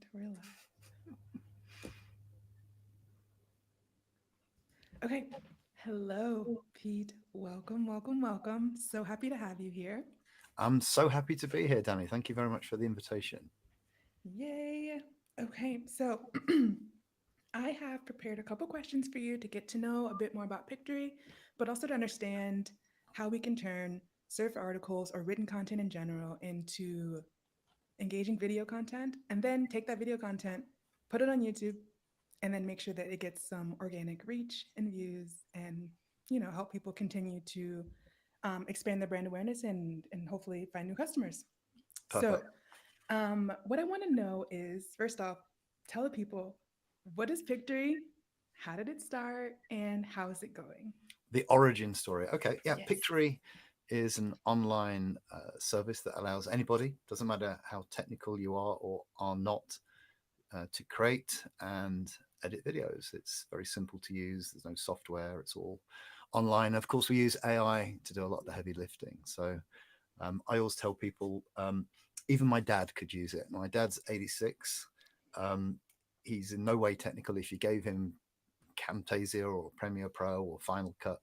And we're live. Okay. Hello, Pete. Welcome, welcome, welcome. So happy to have you here. I'm so happy to be here, Danny. Thank you very much for the invitation. Yay. Okay, so I have prepared a couple questions for you to get to know a bit more about Pictory, but also to understand how we can turn surf articles or written content in general into engaging video content, and then take that video content, put it on YouTube, and then make sure that it gets some organic reach and views, and help people continue to expand their brand awareness and hopefully find new customers. So, Perfect. what I want to know is, first off, tell the people, what is Pictory, how did it start, and how is it going? The origin story. Okay, yeah, Yes. Pictory is an online service that allows anybody, doesn't matter how technical you are or are not, to create and edit videos. It's very simple to use. There's no software. It's all online. Of course, we use AI to do a lot of the heavy lifting. So I always tell people, even my dad could use it. My dad's 86. Um, he's in no way technical. If you gave him Camtasia or Premiere Pro or Final Cut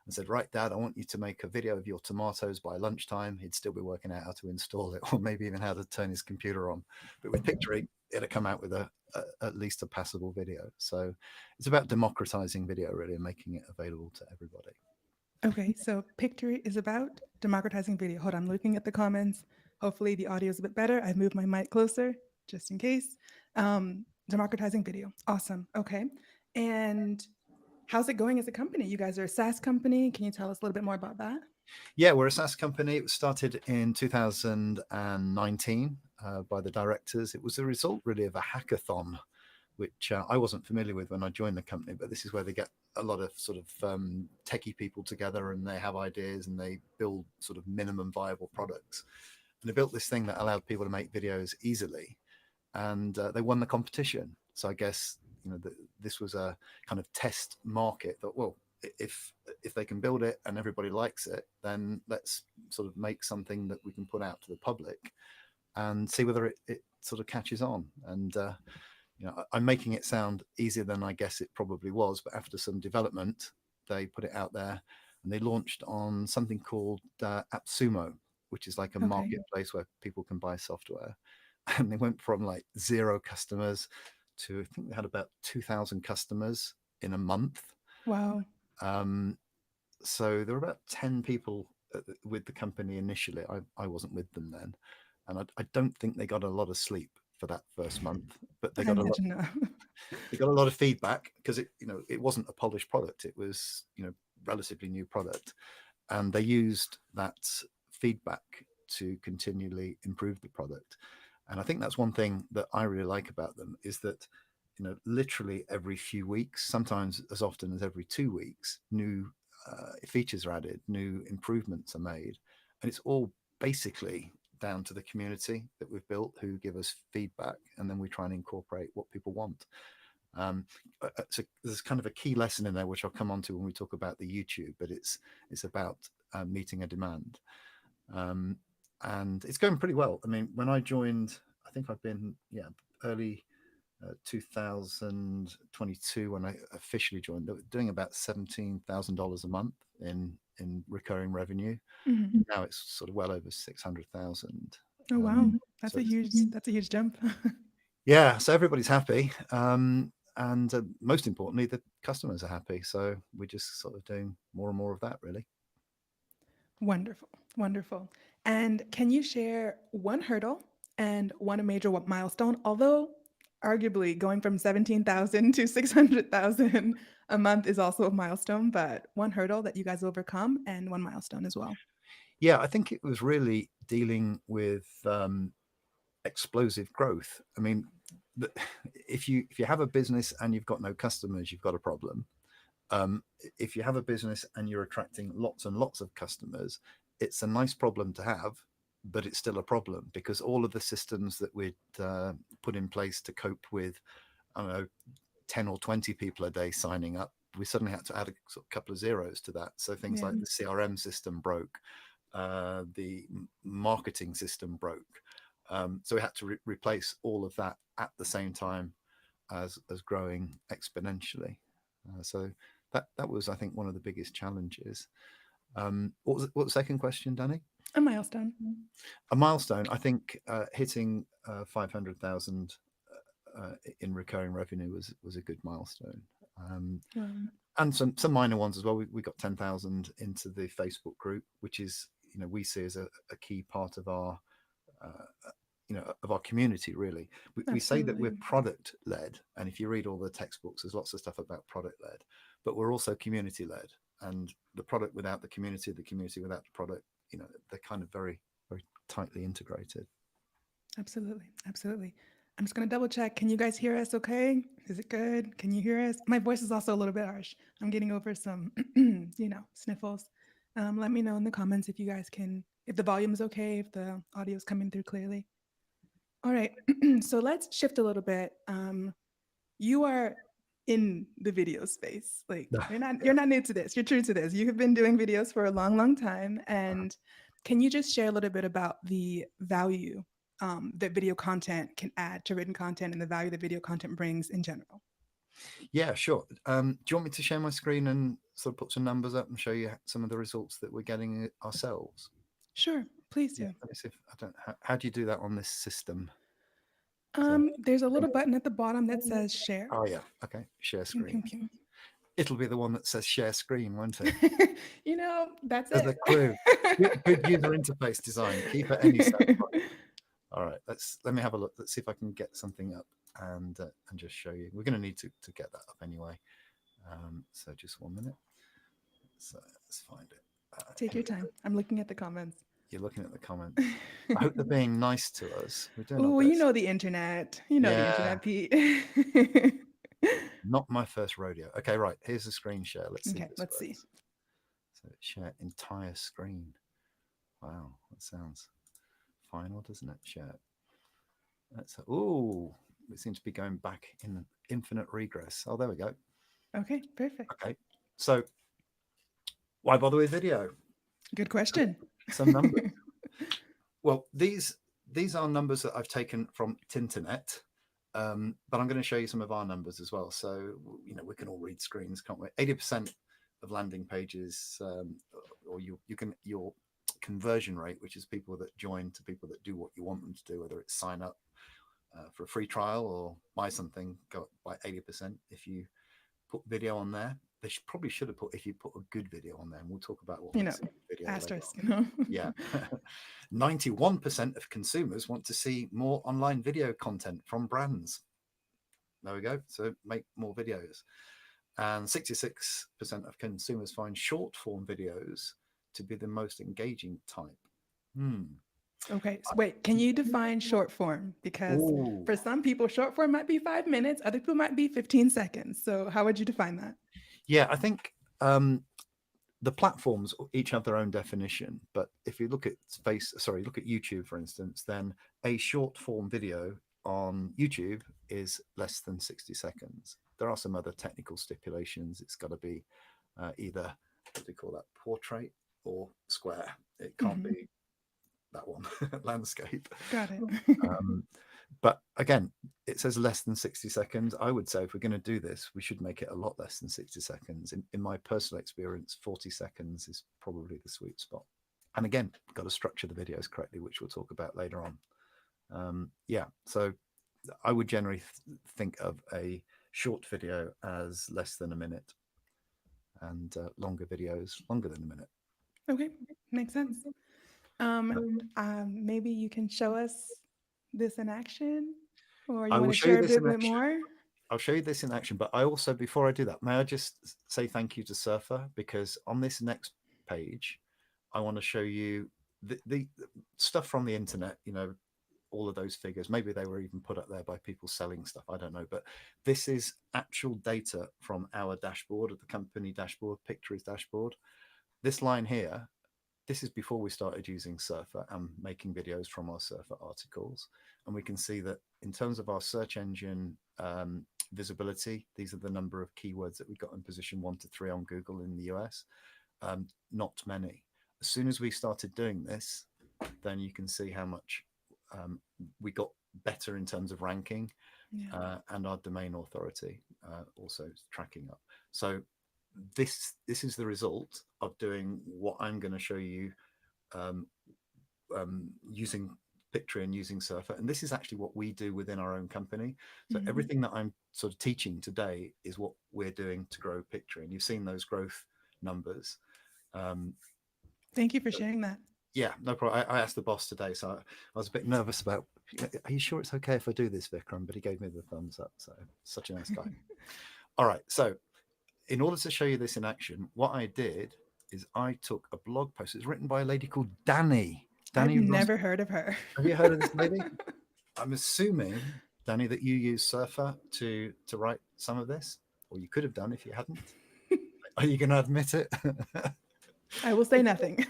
and said, right, Dad, I want you to make a video of your tomatoes by lunchtime, he'd still be working out how to install it or maybe even how to turn his computer on. But with Pictory, it'll come out with at least a passable video. So it's about democratizing video really and making it available to everybody. Okay, so Pictory is about democratizing video. Hold on, I'm looking at the comments. Hopefully the audio is a bit better. I moved my mic closer just in case. Democratizing video. Awesome. Okay. And how's it going as a company? You guys are a SaaS company. Can you tell us a little bit more about that? Yeah, we're a SaaS company. It was started in 2019 by the directors. It was a result really of a hackathon, which I wasn't familiar with when I joined the company, but this is where they get a lot of sort of techie people together and they have ideas and they build sort of minimum viable products. And they built this thing that allowed people to make videos easily, and they won the competition. So I guess this was a kind of test market. That well, if if they can build it and everybody likes it, then let's sort of make something that we can put out to the public and see whether it sort of catches on. And I'm making it sound easier than I guess it probably was, but after some development, they put it out there and they launched on something called AppSumo, which is like a Okay. marketplace where people can buy software. And they went from like 0 customers to I think they had about 2,000 customers in a month. Wow. Um, so there were about 10 people with the company initially. I wasn't with them then, and I don't think they got a lot of sleep for that first month, but I imagine not. they got a lot of feedback because it wasn't a polished product. It was relatively new product, and they used that feedback to continually improve the product. And I think that's one thing that I really like about them is that literally every few weeks, sometimes as often as every 2 weeks, new features are added, new improvements are made, and it's all basically down to the community that we've built who give us feedback, and then we try and incorporate what people want. Um, so there's kind of a key lesson in there, which I'll come on to when we talk about the YouTube, but it's about meeting a demand. Um, and it's going pretty well. I mean, when I joined, I think I've been, early 2022 when I officially joined, they were doing about $17,000 a month in recurring revenue. Mhm. Now it's sort of well over 600,000. Oh wow, So that's a huge jump. yeah, so everybody's happy, and most importantly, the customers are happy. So we're just sort of doing more and more of that, really. Wonderful, wonderful. And can you share one hurdle and one major milestone? Although arguably going from 17,000 to 600,000 a month is also a milestone, but one hurdle that you guys overcome and one milestone as well. Yeah, I think it was really dealing with explosive growth. I mean, if you have a business and you've got no customers, you've got a problem. If you have a business and you're attracting lots and lots of customers, it's a nice problem to have, but it's still a problem because all of the systems that we'd put in place to cope with, I don't know, 10 or 20 people a day signing up, we suddenly had to add a sort of couple of zeros to that. So things Yeah. like the CRM system broke, the marketing system broke. So we had to replace all of that at the same time as growing exponentially. So that was, I think, one of the biggest challenges. What was the second question, Danny? A milestone. A milestone. I think hitting 500,000 in recurring revenue was a good milestone. And some minor ones as well. We got 10,000 into the Facebook group, which is, we see as a key part of our of our community. Really, we say that we're product led, and if you read all the textbooks, there's lots of stuff about product led, but we're also community led. And the product without the community without the product, they're kind of very, very tightly integrated. Absolutely. I'm just going to double check. Can you guys hear us okay? Is it good? Can you hear us? My voice is also a little bit harsh. I'm getting over some, sniffles. Let me know in the comments if you guys can, if the volume is okay, if the audio is coming through clearly. All right. So let's shift a little bit. You are in the video space. Like you're not new to this. You're true to this. You have been doing videos for a long, long time. And can you just share a little bit about the value that video content can add to written content and the value that video content brings in general? Yeah, sure. Do you want me to share my screen and sort of put some numbers up and show you some of the results that we're getting ourselves? Sure, please do. Yeah, let me see if I don't. How do you do that on this system? There's a little button at the bottom that says share. Oh yeah, okay. Share screen. Pew, pew, pew. It'll be the one that says share screen, won't it? That's There's it. a clue. Good user interface design. Keep it any step. All right, let me have a look. Let's see if I can get something up and just show you. We're going to need to get that up anyway. So just 1 minute. So let's find it. Take your time. I'm looking at the comments. You're looking at the comments. I hope they're being nice to us. We're doing Oh, our best. the internet. The internet, Pete. Not my first rodeo. Okay, right. Here's the screen share. Let's see. Okay, let's see. So share entire screen. Wow, that sounds final, doesn't it? Share. It seems to be going back in infinite regress. Oh, there we go. Okay, perfect. Okay, so why bother with video? Good question. Some numbers. Well, these are numbers that I've taken from Tinternet, but I'm going to show you some of our numbers as well. So we can all read screens, can't we? 80% of landing pages, or your conversion rate, which is people that join to people that do what you want them to do, whether it's sign up for a free trial or buy something, go up by 80%. If you put video on there, they probably should have put, if you put a good video on there, and we'll talk about what makes a good video asterisk. Yeah. 91% of consumers want to see more online video content from brands. There we go. So make more videos. And 66% of consumers find short form videos to be the most engaging type. Okay, so wait, can you define short form? Because for some people, short form might be 5 minutes, other people might be 15 seconds. So how would you define that? Yeah, I think the platforms each have their own definition. But if you look at look at YouTube, for instance, then a short form video on YouTube is less than 60 seconds. There are some other technical stipulations. It's got to be either, what do you call that, portrait or square. It can't be that one, landscape. Got it. But again, it says less than 60 seconds. I would say if we're going to do this, we should make it a lot less than 60 seconds. In my personal experience, 40 seconds is probably the sweet spot. And again, we've got to structure the videos correctly, which we'll talk about later on. So I would generally think of a short video as less than a minute, and longer videos longer than a minute. Okay, makes sense. Maybe you can show us this in action, or you want to share a bit more? I'll show you this in action, but I also, before I do that, may I just say thank you to Surfer, because on this next page, I want to show you the stuff from the internet, all of those figures. Maybe they were even put up there by people selling stuff. I don't know. But this is actual data from our dashboard, of the company dashboard, Pictory's dashboard. This line here, this is before we started using Surfer and making videos from our Surfer articles. And we can see that in terms of our search engine visibility, these are the number of keywords that we got in position 1 to 3 on Google in the US. Not many. As soon as we started doing this, then you can see how much we got better in terms of ranking, Yeah. and our domain authority also tracking up. So this is the result of doing what I'm going to show you, um, using Pictory and using Surfer. And this is actually what we do within our own company. So Mhm. everything that I'm sort of teaching today is what we're doing to grow Pictory. And you've seen those growth numbers. Um, Thank you for sharing that. yeah, no problem. I asked the boss today, so I was a bit nervous about, are you sure it's okay if I do this, Vikram? But he gave me the thumbs up. So such a nice guy. All right. So in order to show you this in action, what I did is I took a blog post. It's written by a lady called Danny. I've Danny runs. never heard of her. Have you heard of this lady? I'm assuming, Danny, that you use Surfer to write some of this, or you could have done if you hadn't. Are you going to admit it? I will say nothing.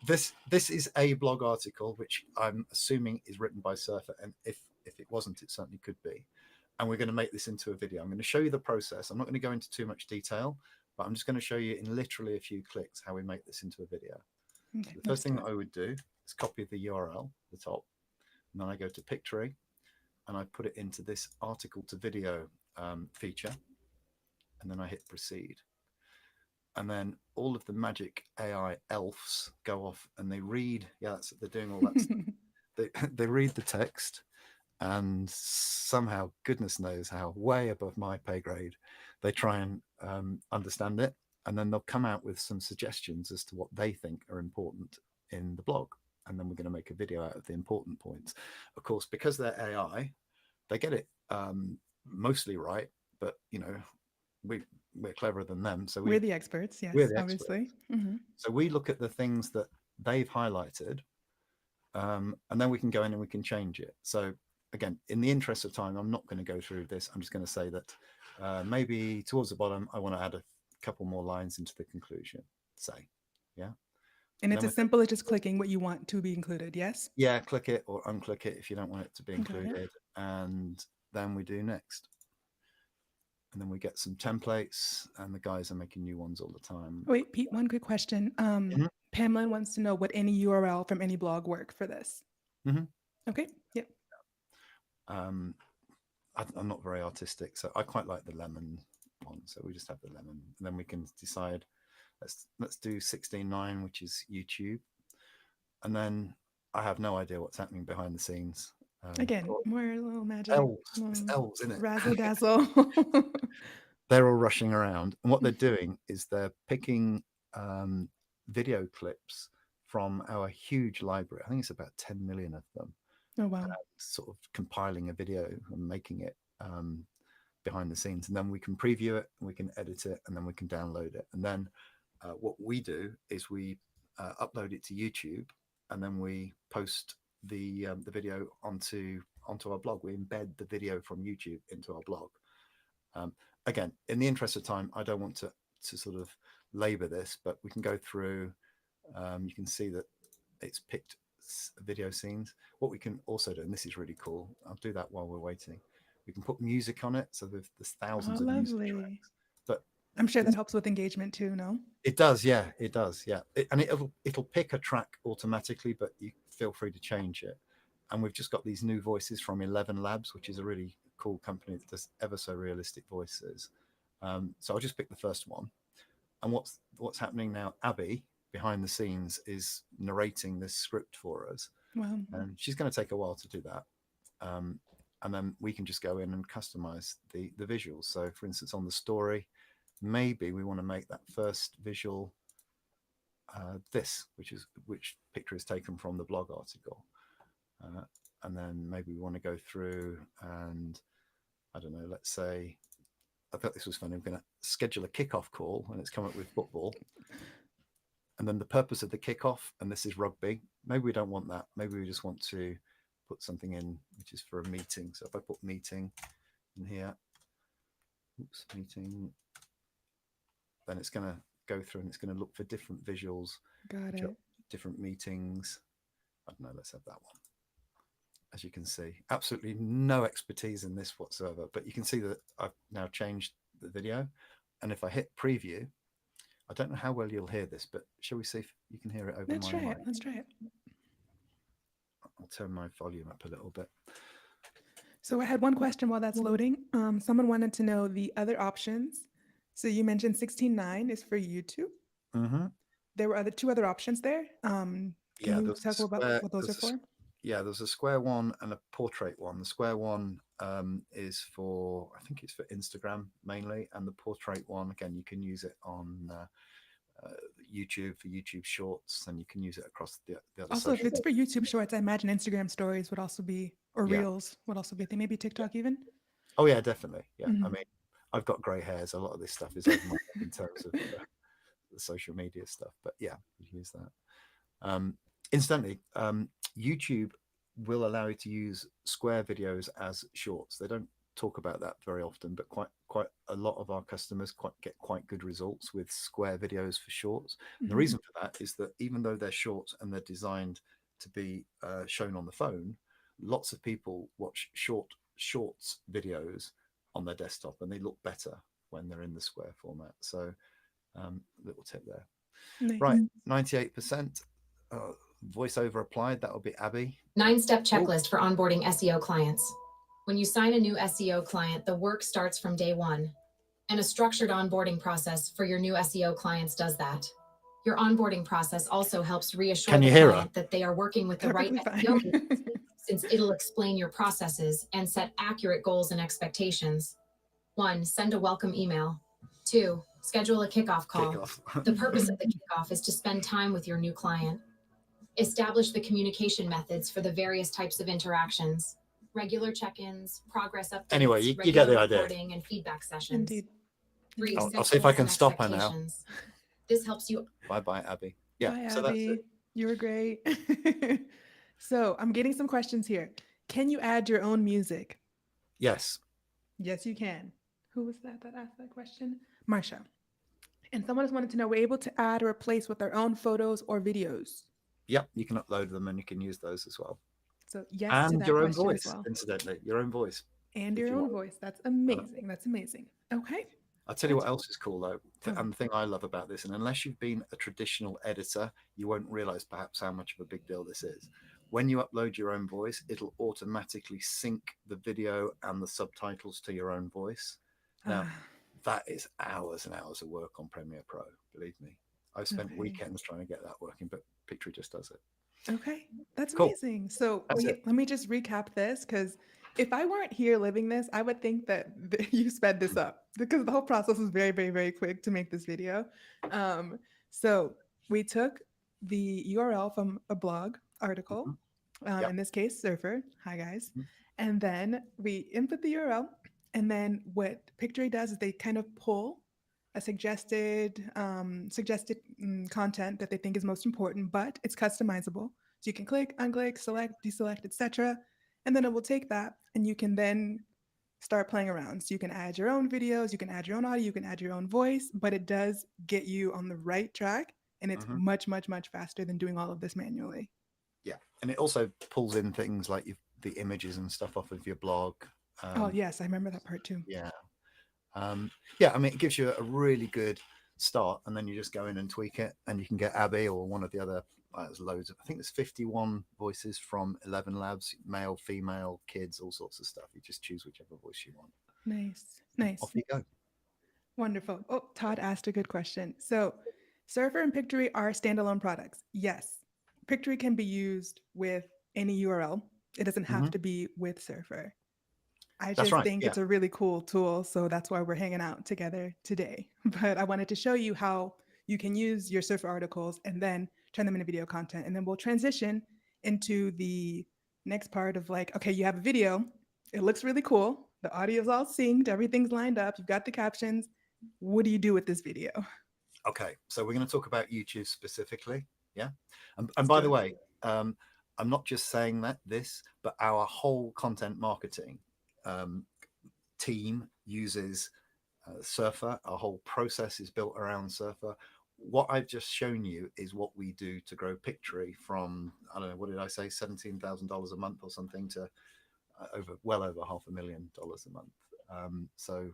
This is a blog article which I'm assuming is written by Surfer, and if it wasn't, it certainly could be. And we're going to make this into a video. I'm going to show you the process. I'm not going to go into too much detail, but I'm just going to show you in literally a few clicks how we make this into a video. Okay, So the first thing that I would do is copy the URL at the top, and then I go to Pictory and I put it into this article to video feature, and then I hit proceed. And then all of the magic AI elves go off and they read. Yeah, they're doing all that stuff. They read the text, and somehow, goodness knows how, way above my pay grade, they try and understand it, and then they'll come out with some suggestions as to what they think are important in the blog, and then we're going to make a video out of the important points. Of course, because they're AI, they get it mostly right, but we're cleverer than them, so We're the experts, we're yes, the experts. obviously. Mm-hmm. So we look at the things that they've highlighted, and then we can go in and we can change it. So again, in the interest of time, I'm not going to go through this. I'm just going to say that maybe towards the bottom, I want to add a couple more lines into the conclusion, say, yeah. And And it's then as simple as just clicking what you want to be included, yes? yeah, click it or unclick it if you don't want it to be Got it. included. And then we do next. And then we get some templates, and the guys are making new ones all the time. Wait, Pete, one quick question. Mhm, Pamela wants to know, would any URL from any blog work for this? mhm. Okay, yep. I'm not very artistic, so I quite like the lemon one. So we just have the lemon, and then we can decide. Let's do 16:9, which is YouTube, and then I have no idea what's happening behind the scenes. Again, more little magic, Elves, it's elves, isn't it? razzle dazzle. They're all rushing around, and what they're doing is they're picking video clips from our huge library. I think it's about 10 million of them, Oh, wow. sort of compiling a video and making it behind the scenes, and then we can preview it, and we can edit it, and then we can download it. And then what we do is we upload it to YouTube, and then we post the video onto our blog. We embed the video from YouTube into our blog. Again, in the interest of time, I don't want to sort of labor this, but we can go through. You can see that it's picked video scenes. What we can also do, and this is really cool, I'll do that while we're waiting. We can put music on it, so there's Oh, thousands of music lovely. tracks. But I'm sure that helps with engagement too, no? it does, yeah, it does, yeah. And it'll pick a track automatically, but you feel free to change it. And we've just got these new voices from 11 Labs, which is a really cool company that does ever so realistic voices. So I'll just pick the first one. And what's happening now? Abby behind the scenes is narrating this script for us, Wow. and she's going to take a while to do that. And then we can just go in and customize the visuals. So, for instance, on the story, maybe we want to make that first visual which picture is taken from the blog article, and then maybe we want to go through and I don't know. Let's say I thought this was funny. I'm going to schedule a kickoff call, and it's come up with football. And then the purpose of the kickoff, and this is rugby. Maybe we don't want that. Maybe we just want to put something in which is for a meeting. So if I put meeting in here, meeting, then it's going to go through and it's going to look for different visuals, Got it. different meetings. I don't know. Let's have that one. As you can see, absolutely no expertise in this whatsoever, but you can see that I've now changed the video. And if I hit preview, I don't know how well you'll hear this, but shall we see if you can hear it over Let's my try mic? it. Let's try it. I'll turn my volume up a little bit. So I had one question while that's loading. Someone wanted to know the other options. So you mentioned 16:9 is for YouTube. Mm-hmm. There were two other options there. Can Yeah, you there's a talk about square. what those are for? Yeah, there's a square one and a portrait one. The square one is for, I think it's for Instagram mainly, and the portrait one, again, you can use it on YouTube for YouTube Shorts, and you can use it across the other Also, if social. it's for YouTube Shorts, I imagine Instagram Stories would also be, or Yeah. Reels would also be a thing. Maybe Yeah. TikTok even. Oh yeah, definitely. Yeah, I Mhm. mean, I've got grey hairs. A lot of this stuff is over my head in terms of the social media stuff, but yeah, you can use that. Incidentally, YouTube will allow you to use square videos as shorts. They don't talk about that very often, but quite a lot of our customers get quite good results with square videos for shorts. And the reason for that is that even though they're short and they're designed to be shown on the phone, lots of people watch shorts videos on their desktop, and they look better when they're in the square format. So, little tip there. Nice. Right, 98%. Voiceover applied. That'll be Abby. 9-step checklist for onboarding SEO clients. When you sign a new SEO client, the work starts from day one. And a structured onboarding process for your new SEO clients does that. Your onboarding process also helps reassure the client that they are working with the right SEO since it'll explain your processes and set accurate goals and expectations. 1, send a welcome email. 2, schedule a kickoff call. The purpose of the kickoff is to spend time with your new client. Establish the communication methods for the various types of interactions. Regular check-ins, progress updates, anyway, you get the idea. Reporting and feedback sessions. Indeed. 3, I'll see if I can stop her now. This helps you. Bye, Abby. Yeah, Bye, so Abby. that's it. You were great. So I'm getting some questions here. Can you add your own music? Yes. Yes, you can. Who was that asked that question? Marsha. And someone just wanted to know, we're able to add or replace with our own photos or videos. Yep, you can upload them and you can use those as well. So yes and to that your own question voice, as well. incidentally, your own voice. And your own voice. That's amazing. That's amazing. Okay. I'll tell you what else is cool though, Oh. and the thing I love about this, and unless you've been a traditional editor, you won't realize perhaps how much of a big deal this is. When you upload your own voice, it'll automatically sync the video and the subtitles to your own voice. Now, that is hours and hours of work on Premiere Pro, believe me. I've spent weekends trying to get that working, but Pictory just does it. Okay, that's Cool. amazing. So That's let me just recap this, because if I weren't here living this, I would think that you sped this up, because the whole process was very, very, very quick to make this video. So we took the URL from a blog article, Yep. in this case, Surfer. Hi, guys. Mhm. And then we input the URL. And then what Pictory does is they kind of pull a suggested content that they think is most important, but it's customizable. So you can click, unclick, select, deselect, etc. And then it will take that, and you can then start playing around. So you can add your own videos, you can add your own audio, you can add your own voice, but it does get you on the right track, and it's much, much, much faster than doing all of this manually. Yeah, and it also pulls in things like the images and stuff off of your blog. Oh yes, I remember that part too. Yeah. Yeah, I mean, it gives you a really good start, and then you just go in and tweak it, and you can get Abby or one of the other, there's loads of, I think there's 51 voices from 11 labs, male, female, kids, all sorts of stuff. You just choose whichever voice you want. Nice. Off you go. Wonderful. Oh, Todd asked a good question. So Surfer and Pictory are standalone products. Yes, Pictory can be used with any URL. It doesn't have to be with Surfer. I just think it's a really cool tool, so that's why we're hanging out together today. But I wanted to show you how you can use your Surfer articles and then turn them into video content. And then we'll transition into the next part of like, okay, you have a video. It looks really cool. The audio's all synced. Everything's lined up. You've got the captions. What do you do with this video? Okay, so we're going to talk about YouTube specifically. Yeah. And by the way, I'm not just saying this, but our whole content marketing team uses Surfer. Our whole process is built around Surfer. What I've just shown you is what we do to grow Pictory from, I don't know, what did I say, $17,000 a month or something to well over $500,000 a month. So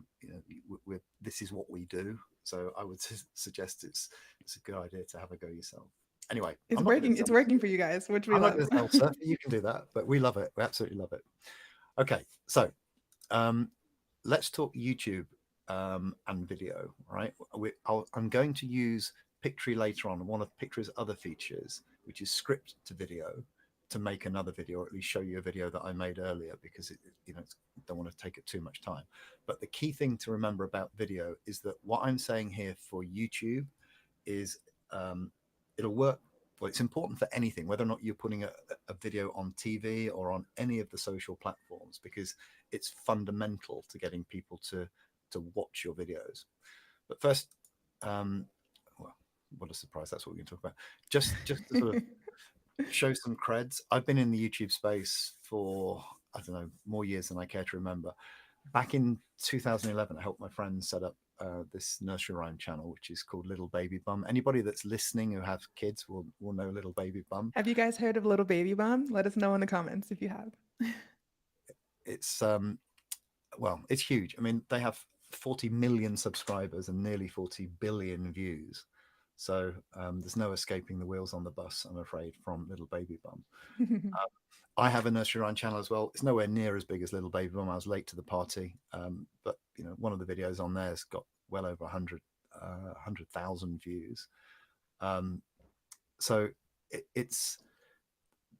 this is what we do. So I would suggest it's a good idea to have a go yourself. Anyway, It's I'm not going working. to It's tell working for you guys, which we I'm not love. going to tell Surfer. You can do that, but we love it. We absolutely love it. Okay, so um, let's talk YouTube and video. Right, I'm going to use Pictory later on. One of Pictory's other features, which is script to video, to make another video, or at least show you a video that I made earlier, because don't want to take it too much time. But the key thing to remember about video is that what I'm saying here for YouTube is it'll work. Well, it's important for anything, whether or not you're putting a video on TV or on any of the social platforms, because it's fundamental to getting people to watch your videos. But first, well, what a surprise! That's what we're going to talk about. Just to sort of show some creds. I've been in the YouTube space for, I don't know, more years than I care to remember. Back in 2011, I helped my friend set up this nursery rhyme channel, which is called Little Baby Bum. Anybody that's listening who have kids will know Little Baby Bum. Have you guys heard of Little Baby Bum? Let us know in the comments if you have. It's well, it's huge. I mean, they have 40 million subscribers and nearly 40 billion views. So there's no escaping the wheels on the bus, I'm afraid, from Little Baby Bum. I have a nursery rhyme channel as well. It's nowhere near as big as Little Baby Bum. I was late to the party, but one of the videos on there has got well over 100,000 views. So it's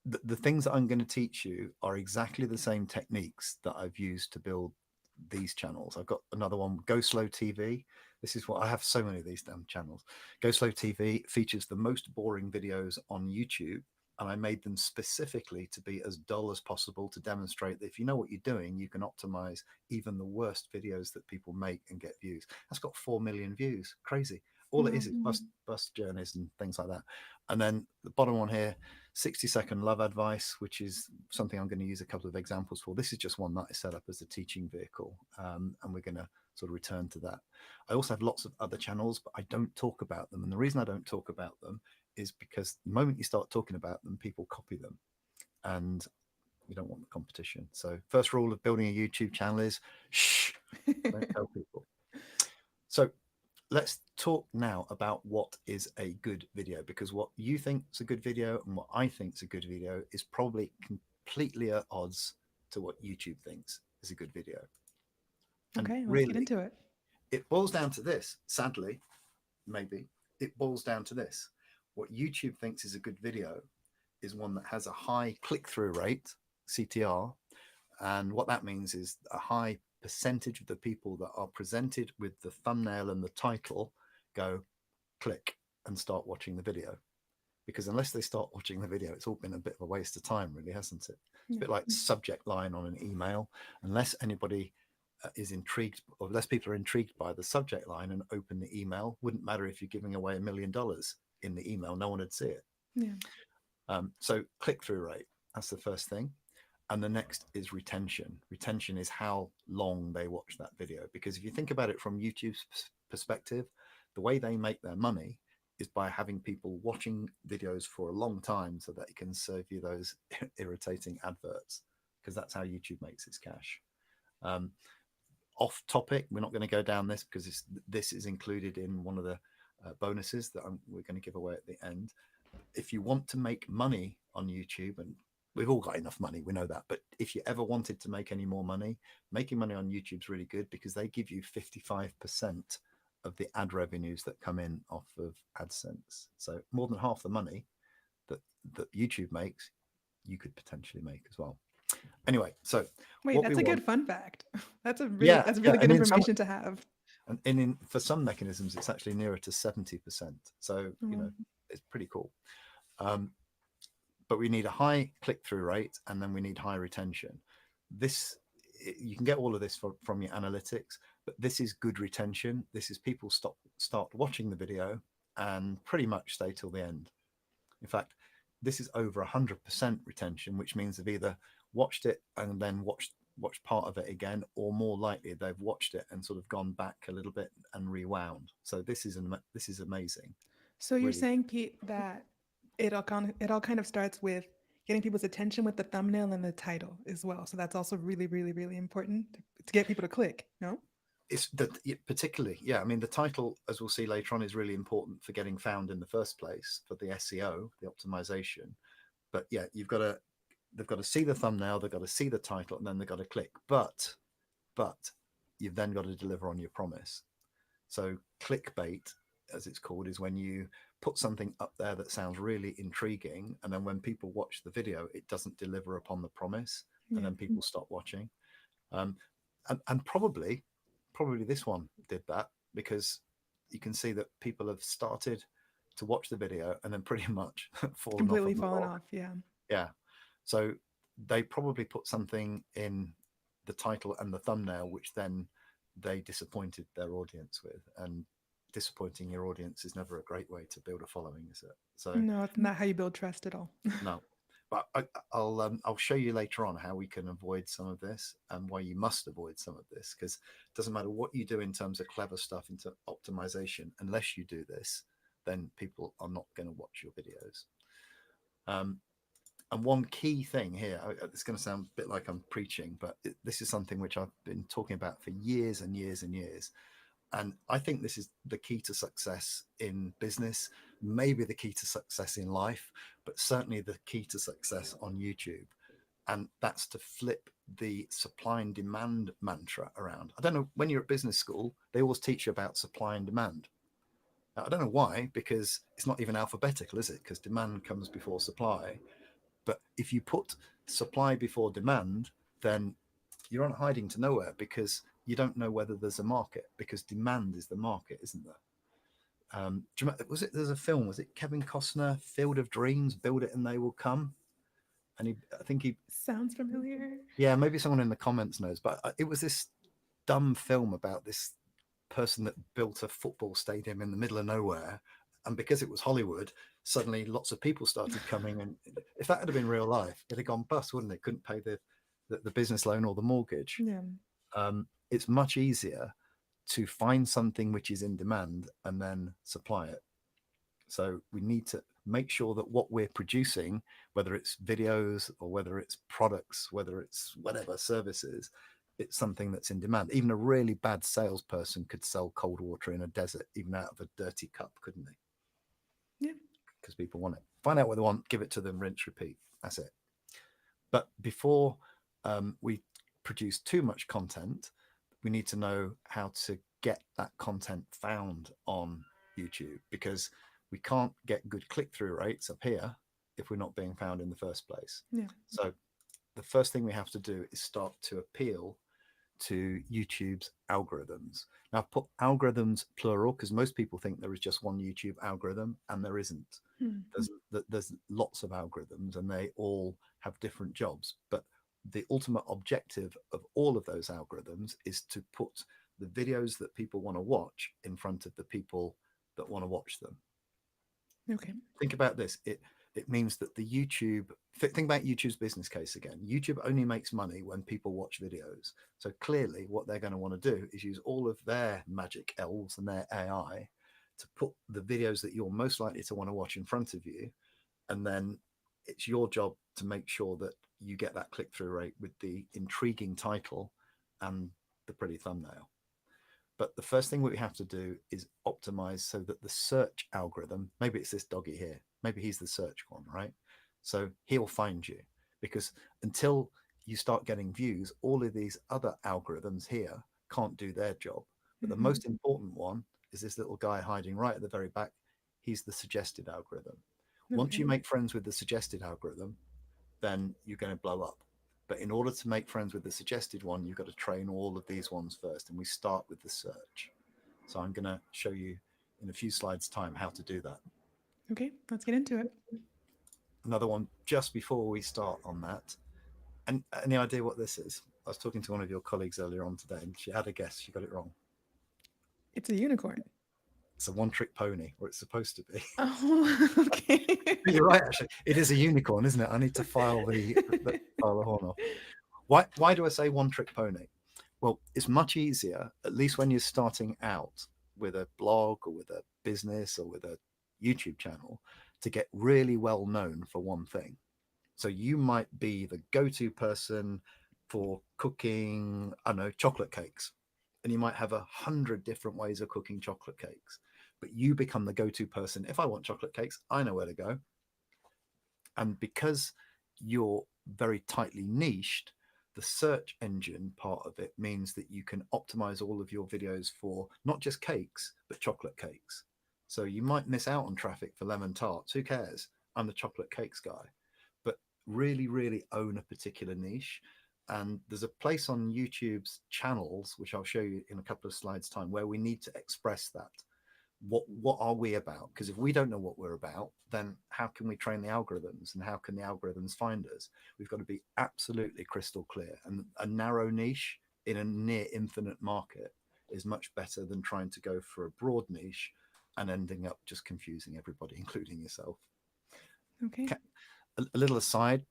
the things that I'm going to teach you are exactly the same techniques that I've used to build these channels. I've got another one, Go Slow TV. This is what I have, so many of these damn channels. Go Slow TV features the most boring videos on YouTube, and I made them specifically to be as dull as possible, to demonstrate that if you know what you're doing, you can optimize even the worst videos that people make and get views. That's got 4 million views. Crazy. All it is bus journeys and things like that. And then the bottom one here, 60-second love advice, which is something I'm going to use a couple of examples for. This is just one that I set up as a teaching vehicle, and we're going to sort of return to that. I also have lots of other channels, but I don't talk about them. And the reason I don't talk about them is because the moment you start talking about them, people copy them, and we don't want the competition. So first rule of building a YouTube channel is shh, don't tell people. So let's talk now about what is a good video, because what you think is a good video and what I think is a good video is probably completely at odds to what YouTube thinks is a good video. And Okay, let's really, get into it. It boils down to this. Sadly, maybe it boils down to this. What YouTube thinks is a good video is one that has a high click-through rate, CTR, and what that means is a high percentage of the people that are presented with the thumbnail and the title go click and start watching the video. Because unless they start watching the video, it's all been a bit of a waste of time, really, hasn't it? It's a bit like subject line on an email. Unless anybody is intrigued, or less people are intrigued by the subject line and open the email, wouldn't matter if you're giving away $1 million in the email, no one would see it. So click-through rate, that's the first thing. And the next is retention. Retention is how long they watch that video. Because if you think about it from YouTube's perspective, the way they make their money is by having people watching videos for a long time so that it can serve you those irritating adverts, because that's how YouTube makes its cash. Off topic, we're not going to go down this because this is included in one of the bonuses that we're going to give away at the end. If you want to make money on YouTube, and we've all got enough money, we know that, but if you ever wanted to make any more money, making money on YouTube is really good, because they give you 55% of the ad revenues that come in off of AdSense. So more than half the money that YouTube makes, you could potentially make as well. Anyway, so wait, that's a good fun fact. That's really good information to have. And for some mechanisms, it's actually nearer to 70%. So it's pretty cool. But we need a high click-through rate, and then we need high retention. You can get all of this from your analytics, but this is good retention. This is people start watching the video and pretty much stay till the end. In fact, this is over 100% retention, which means they've either watched it and then watched part of it again, or more likely they've watched it and sort of gone back a little bit and rewound. So this is amazing. So you're saying, Pete, that it all kind of starts with getting people's attention with the thumbnail and the title as well. So that's also really, really, really important to get people to click. No? it's that particularly, yeah. I mean, the title, as we'll see later on, is really important for getting found in the first place for the SEO, the optimization. But yeah, they've got to see the thumbnail, they've got to see the title, and then they've got to click. But you've then got to deliver on your promise. So clickbait, as it's called, is when you put something up there that sounds really intriguing, and then when people watch the video, it doesn't deliver upon the promise, and then people stop watching. And probably this one did that, because you can see that people have started to watch the video and then pretty much Completely fallen off. Yeah. Yeah. So they probably put something in the title and the thumbnail, which then they disappointed their audience with. And disappointing your audience is never a great way to build a following, is it? So no, it's not how you build trust at all. no. But I'll show you later on how we can avoid some of this and why you must avoid some of this, because it doesn't matter what you do in terms of clever stuff into optimization, unless you do this, then people are not going to watch your videos. And one key thing here, it's going to sound a bit like I'm preaching, but this is something which I've been talking about for years and years and years. And I think this is the key to success in business, maybe the key to success in life, but certainly the key to success on YouTube. And that's to flip the supply and demand mantra around. I don't know, when you're at business school, they always teach you about supply and demand. Now, I don't know why, because it's not even alphabetical, is it? Because demand comes before supply. But if you put supply before demand, then you're on hiding to nowhere, because you don't know whether there's a market, because demand is the market, isn't there? Do you remember, there's a film, was it Kevin Costner, Field of Dreams, Build It and They Will Come? And I think he sounds familiar. Yeah, maybe someone in the comments knows, but it was this dumb film about this person that built a football stadium in the middle of nowhere. And because it was Hollywood, suddenly lots of people started coming. And if that had been real life, it'd have gone bust, wouldn't it? Couldn't pay the business loan or the mortgage. Yeah. It's much easier to find something which is in demand and then supply it. So we need to make sure that what we're producing, whether it's videos or whether it's products, whether it's whatever services, it's something that's in demand. Even a really bad salesperson could sell cold water in a desert, even out of a dirty cup, couldn't they? Yeah. Because people want it. Find out what they want, give it to them, rinse, repeat. That's it. But before we produce too much content, we need to know how to get that content found on YouTube, because we can't get good click-through rates up here if we're not being found in the first place. Yeah. So the first thing we have to do is start to appeal to YouTube's algorithms. Now, I've put algorithms plural because most people think there is just one YouTube algorithm, and there isn't. There's lots of algorithms, and they all have different jobs. But the ultimate objective of all of those algorithms is to put the videos that people want to watch in front of the people that want to watch them. Okay. Think about this. It means that the think about YouTube's business case again. YouTube only makes money when people watch videos. So clearly what they're going to want to do is use all of their magic elves and their AI to put the videos that you're most likely to want to watch in front of you. And then it's your job to make sure that you get that click-through rate with the intriguing title and the pretty thumbnail. But the first thing we have to do is optimize so that the search algorithm, maybe it's this doggy here, maybe he's the search one, right? So he'll find you, because until you start getting views, all of these other algorithms here can't do their job. But the most important one is this little guy hiding right at the very back. He's the suggested algorithm. Once you make friends with the suggested algorithm, then you're going to blow up. But in order to make friends with the suggested one, you've got to train all of these ones first. And we start with the search. So I'm going to show you in a few slides' time how to do that. Okay, let's get into it. Another one just before we start on that. And any idea what this is? I was talking to one of your colleagues earlier on today, and she had a guess. She got it wrong. It's a unicorn. It's a one-trick pony, or it's supposed to be. Oh, okay. You're right, actually. It is a unicorn, isn't it? I need to file the horn off. Why do I say one-trick pony? Well, it's much easier, at least when you're starting out with a blog or with a business or with a YouTube channel, to get really well known for one thing. So you might be the go-to person for cooking, I don't know, chocolate cakes. and you might have 100 different ways of cooking chocolate cakes, but you become the go-to person. If I want chocolate cakes, I know where to go. And because you're very tightly niched, the search engine part of it means that you can optimize all of your videos for not just cakes, but chocolate cakes. So you might miss out on traffic for lemon tarts. Who cares? I'm the chocolate cakes guy. But really, really own a particular niche. And there's a place on YouTube's channels, which I'll show you in a couple of slides time, where we need to express that. What are we about? Because if we don't know what we're about, then how can we train the algorithms, and how can the algorithms find us? We've got to be absolutely crystal clear. And a narrow niche in a near infinite market is much better than trying to go for a broad niche and ending up just confusing everybody, including yourself. Okay. A little aside,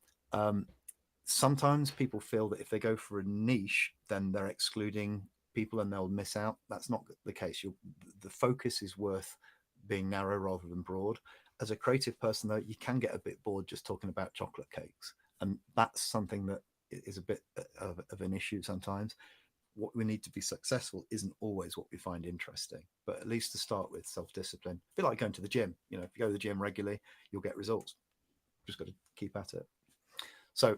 sometimes people feel that if they go for a niche, then they're excluding people and they'll miss out. That's not the case. The focus is worth being narrow rather than broad. As a creative person, though, you can get a bit bored just talking about chocolate cakes, and that's something that is a bit of an issue sometimes. What we need to be successful isn't always what we find interesting, but at least to start with, self-discipline. A bit like going to the gym. You know, if you go to the gym regularly, you'll get results. Just got to keep at it. So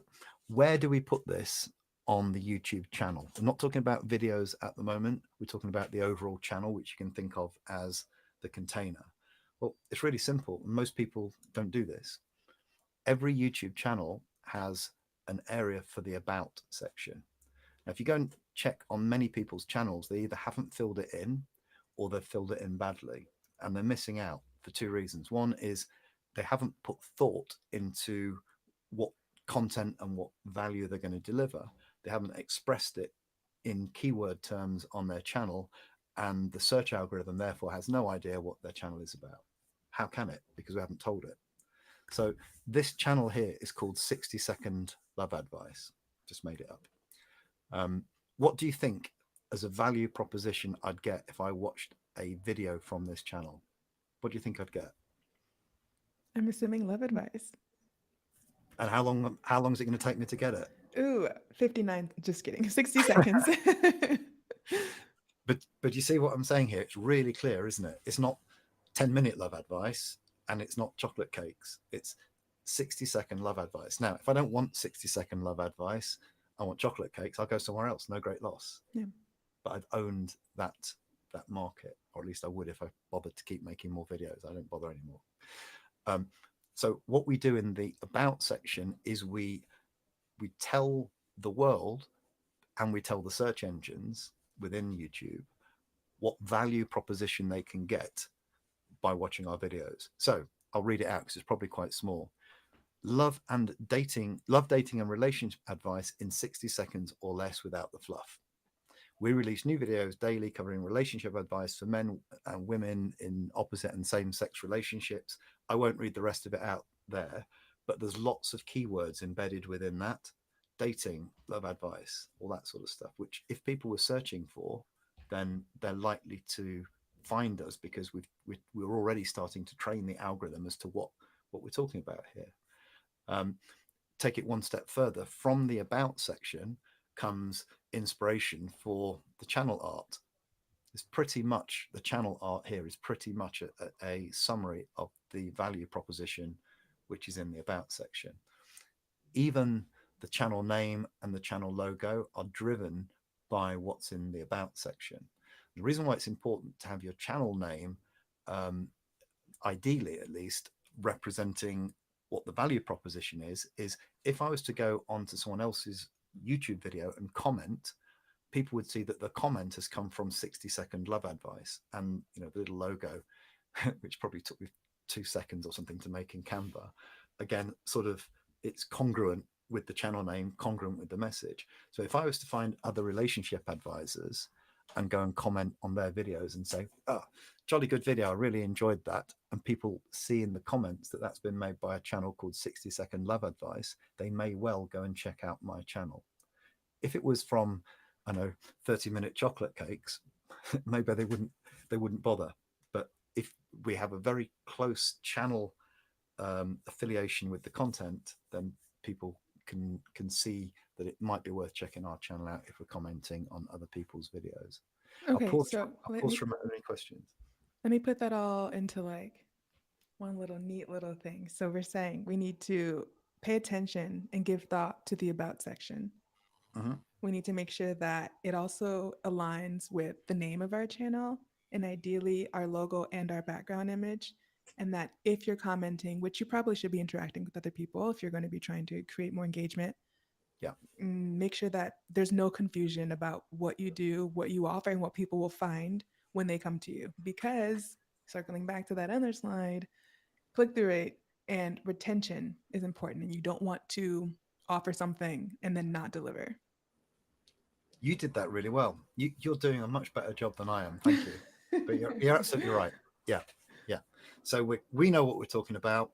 where do we put this on the YouTube channel? I'm not talking about videos at the moment. We're talking about the overall channel, which you can think of as the container. Well, it's really simple. Most people don't do this. Every YouTube channel has an area for the about section. Now, if you go and check on many people's channels, they either haven't filled it in or they've filled it in badly, and they're missing out for two reasons. One is they haven't put thought into what content and what value they're going to deliver. They haven't expressed it in keyword terms on their channel, and the search algorithm therefore has no idea what their channel is about. How can it? Because we haven't told it. So this channel here is called 60-second love advice. Just made it up. What do you think as a value proposition I'd get if I watched a video from this channel? What do you think I'd get? I'm assuming love advice. And how long is it going to take me to get it? Ooh, 59. Just kidding. 60 seconds. But you see what I'm saying here? It's really clear, isn't it? It's not 10-minute love advice, and it's not chocolate cakes. It's 60-second love advice. Now, if I don't want 60-second love advice, I want chocolate cakes, I'll go somewhere else. No great loss. Yeah. But I've owned that market, or at least I would if I bothered to keep making more videos. I don't bother anymore. So what we do in the about section is we tell the world, and we tell the search engines within YouTube what value proposition they can get by watching our videos. So I'll read it out because it's probably quite small. Love dating and relationship advice in 60 seconds or less without the fluff. We release new videos daily covering relationship advice for men and women in opposite and same-sex relationships. I won't read the rest of it out there, but there's lots of keywords embedded within that. Dating, love advice, all that sort of stuff, which if people were searching for, then they're likely to find us, because we're already starting to train the algorithm as to what we're talking about here. Take it one step further. From the about section comes inspiration for the channel art. It's pretty much, the channel art here is pretty much a summary of the value proposition which is in the about section. Even the channel name and the channel logo are driven by what's in the about section. The reason why it's important to have your channel name, ideally at least, representing what the value proposition is if I was to go onto someone else's YouTube video and comment, people would see that the comment has come from 60-second love advice, and the little logo, which probably took me 2 seconds or something to make in Canva, again, sort of, it's congruent with the channel name, congruent with the message. So if I was to find other relationship advisors and go and comment on their videos and say, oh, jolly good video, I really enjoyed that, and people see in the comments that that's been made by a channel called 60-second love advice, they may well go and check out my channel. If it was from, I know, 30-minute chocolate cakes, maybe they wouldn't bother. But if we have a very close channel affiliation with the content, then people can see that it might be worth checking our channel out if we're commenting on other people's videos. Okay, so I'll pause from any questions. let me put that all into like one little neat little thing. So we're saying we need to pay attention and give thought to the about section. Mhm. We need to make sure that it also aligns with the name of our channel and ideally our logo and our background image. And that if you're commenting, which you probably should be interacting with other people if you're going to be trying to create more engagement, Yeah. make sure that there's no confusion about what you do, what you offer, and what people will find when they come to you. Because circling back to that other slide, click-through rate and retention is important, and you don't want to offer something and then not deliver. You did that really well. You're doing a much better job than I am. Thank you. But you're absolutely right. Yeah, yeah. So we know what we're talking about,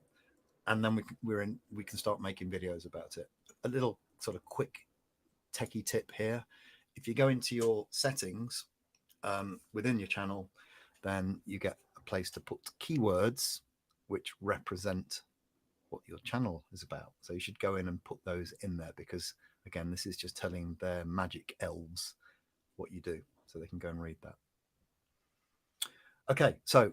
and then we can start making videos about it. A little sort of quick techie tip here: if you go into your settings within your channel, then you get a place to put keywords which represent what your channel is about. So you should go in and put those in there because, again, this is just telling their magic elves what you do, so they can go and read that. Okay, so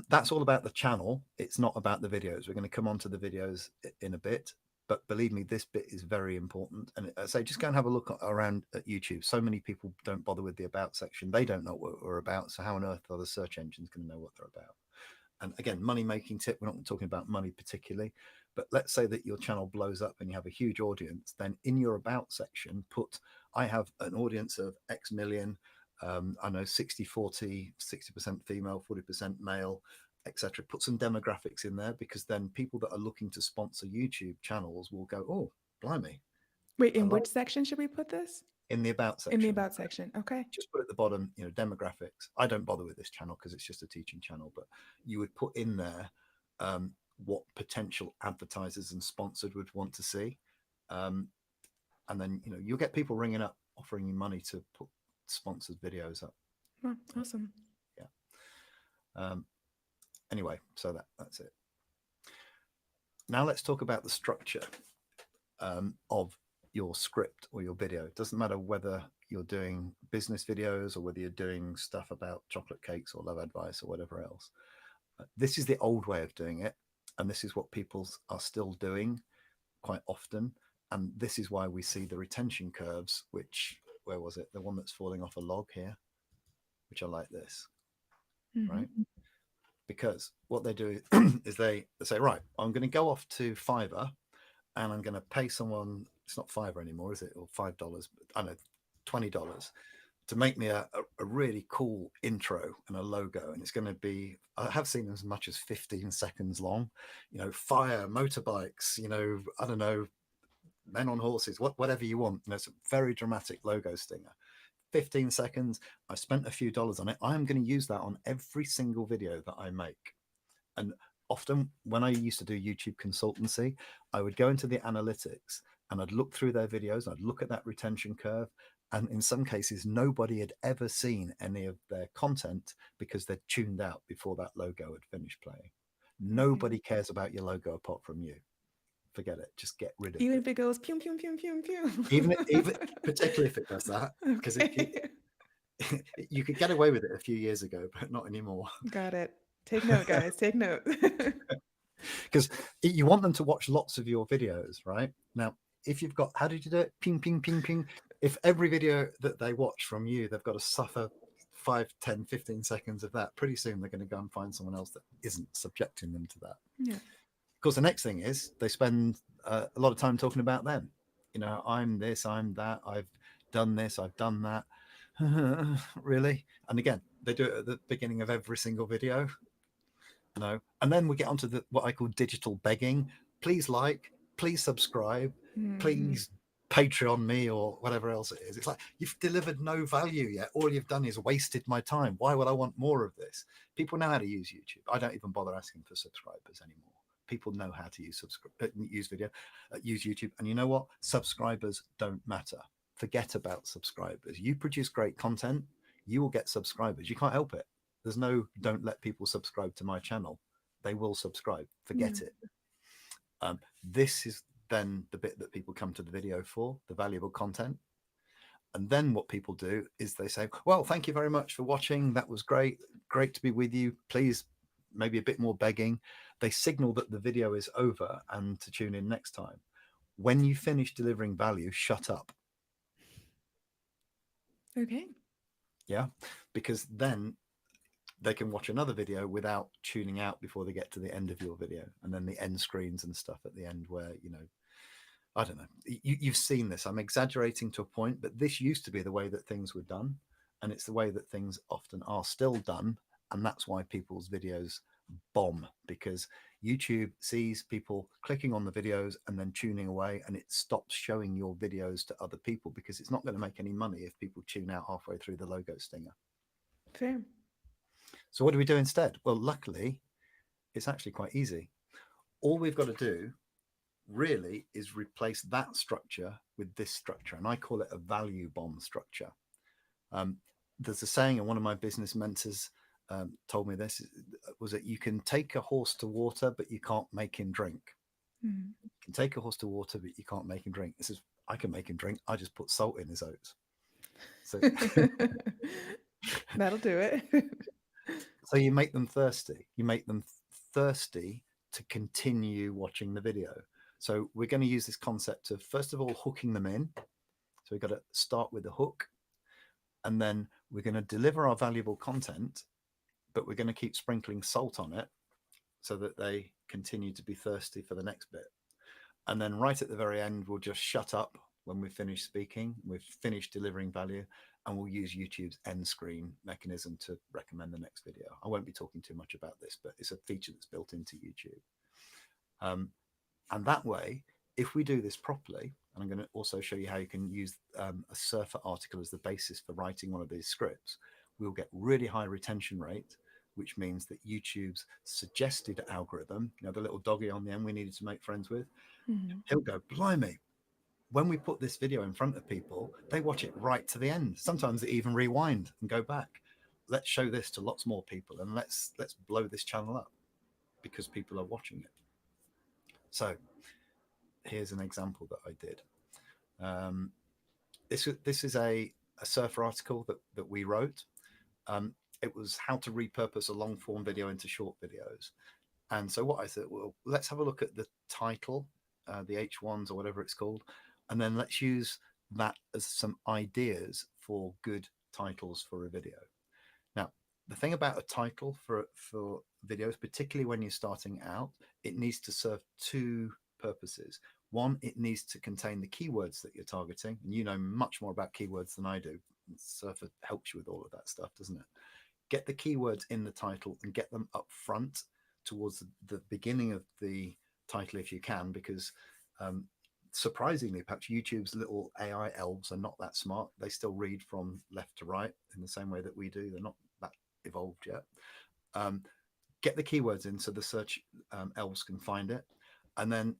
that's all about the channel. It's not about the videos. We're going to come on to the videos in a bit, but believe me, this bit is very important. And so just go and have a look around at YouTube. So many people don't bother with the about section. They don't know what we're about. So how on earth are the search engines going to know what they're about? And again, money making tip, we're not talking about money particularly, but let's say that your channel blows up and you have a huge audience. Then in your about section, put, I have an audience of X million. I know 60-40, 60% female, 40% male, etc. Put some demographics in there, because then people that are looking to sponsor YouTube channels will go, oh, blimey. Wait, in which section should we put this? In the about section. In the about section. Okay. Just put at the bottom, demographics. I don't bother with this channel because it's just a teaching channel, but you would put in there what potential advertisers and sponsored would want to see. And then, you'll get people ringing up, offering you money to put sponsored videos up. Oh, awesome. Yeah. Anyway, so that's it. Now let's talk about the structure of your script or your video. It doesn't matter whether you're doing business videos or whether you're doing stuff about chocolate cakes or love advice or whatever else. This is the old way of doing it, and this is what people are still doing quite often. And this is why we see the retention curves, which, where was it? The one that's falling off a log here, which are like this, right? Because what they do is they say, right, I'm going to go off to Fiverr and I'm going to pay someone, it's not Fiverr anymore, is it? Or $5, I know, $20 to make me a really cool intro and a logo. And it's going to be, I have seen as much as 15 seconds long, fire, motorbikes, I don't know, men on horses, whatever you want. It's a very dramatic logo stinger. 15 seconds. I spent a few dollars on it. I'm going to use that on every single video that I make. And often when I used to do YouTube consultancy, I would go into the analytics and I'd look through their videos. I'd look at that retention curve. And in some cases, nobody had ever seen any of their content because they'd tuned out before that logo had finished playing. Nobody cares about your logo apart from you. Forget it. Just get rid of it. Even if it goes pew, pew, pew, pew, pew. Even particularly if it does that. Because you could get away with it a few years ago, but not anymore. Got it. Take note, guys. Take note. Because you want them to watch lots of your videos, right? Now, if you've got, how did you do it? Ping, ping, ping, ping. If every video that they watch from you, they've got to suffer 5, 10, 15 seconds of that, pretty soon they're going to go and find someone else that isn't subjecting them to that. Yeah. Of course, the next thing is they spend a lot of time talking about them. I'm this, I'm that, I've done this, I've done that. Really? And again, they do it at the beginning of every single video. No. And then we get onto what I call digital begging. Please like, please subscribe, please Patreon me, or whatever else it is. It's like, you've delivered no value yet. All you've done is wasted my time. Why would I want more of this? People know how to use YouTube. I don't even bother asking for subscribers anymore. People know how to use YouTube. And you know what? Subscribers don't matter. Forget about subscribers. You produce great content, you will get subscribers. You can't help it. There's no, don't let people subscribe to my channel. They will subscribe. Forget it. This is then the bit that people come to the video for, the valuable content. And then what people do is they say, well, thank you very much for watching. That was great. Great to be with you. Please, maybe a bit more begging. They signal that the video is over and to tune in next time. When you finish delivering value, shut up. Okay. Yeah, because then they can watch another video without tuning out before they get to the end of your video. And then the end screens and stuff at the end where, you know, I don't know, you've seen this. I'm exaggerating to a point, but this used to be the way that things were done. And it's the way that things often are still done. And that's why people's videos bomb, because YouTube sees people clicking on the videos and then tuning away, and it stops showing your videos to other people because it's not going to make any money if people tune out halfway through the logo stinger. Fair. So what do we do instead? Well, luckily, it's actually quite easy. All we've got to do really is replace that structure with this structure, and I call it a value bomb structure. There's a saying, and one of my business mentors told me this, was that you can take a horse to water, but you can't make him drink. Mm. You can take a horse to water, but you can't make him drink. This is, I can make him drink. I just put salt in his oats. So That'll do it. so you make them thirsty. You make them thirsty to continue watching the video. So we're going to use this concept of, first of all, hooking them in. So we've got to start with a hook, and then we're going to deliver our valuable content, but we're going to keep sprinkling salt on it so that they continue to be thirsty for the next bit. And then right at the very end, we'll just shut up when we've finished speaking, we've finished delivering value, and we'll use YouTube's end screen mechanism to recommend the next video. I won't be talking too much about this, but it's a feature that's built into YouTube. And that way, if we do this properly, and I'm going to also show you how you can use a surfer article as the basis for writing one of these scripts, we'll get really high retention rate, which means that YouTube's suggested algorithm, you know, the little doggy on the end we needed to make friends with, he'll go, blimey, when we put this video in front of people, they watch it right to the end. Sometimes they even rewind and go back. Let's show this to lots more people, and let's blow this channel up because people are watching it. So here's an example that I did. This is a surfer article that we wrote. It was how to repurpose a long form video into short videos. And so what I said, well, let's have a look at the title, the H1s or whatever it's called, and then let's use that as some ideas for good titles for a video. Now, the thing about a title for videos, particularly when you're starting out, it needs to serve two purposes. One, it needs to contain the keywords that you're targeting, and you know much more about keywords than I do. Surfer helps you with all of that stuff, doesn't it? Get the keywords in the title and get them up front towards the beginning of the title if you can, because surprisingly, perhaps YouTube's little AI elves are not that smart. They still read from left to right in the same way that we do. They're not that evolved yet. Get the keywords in so the search elves can find it, and then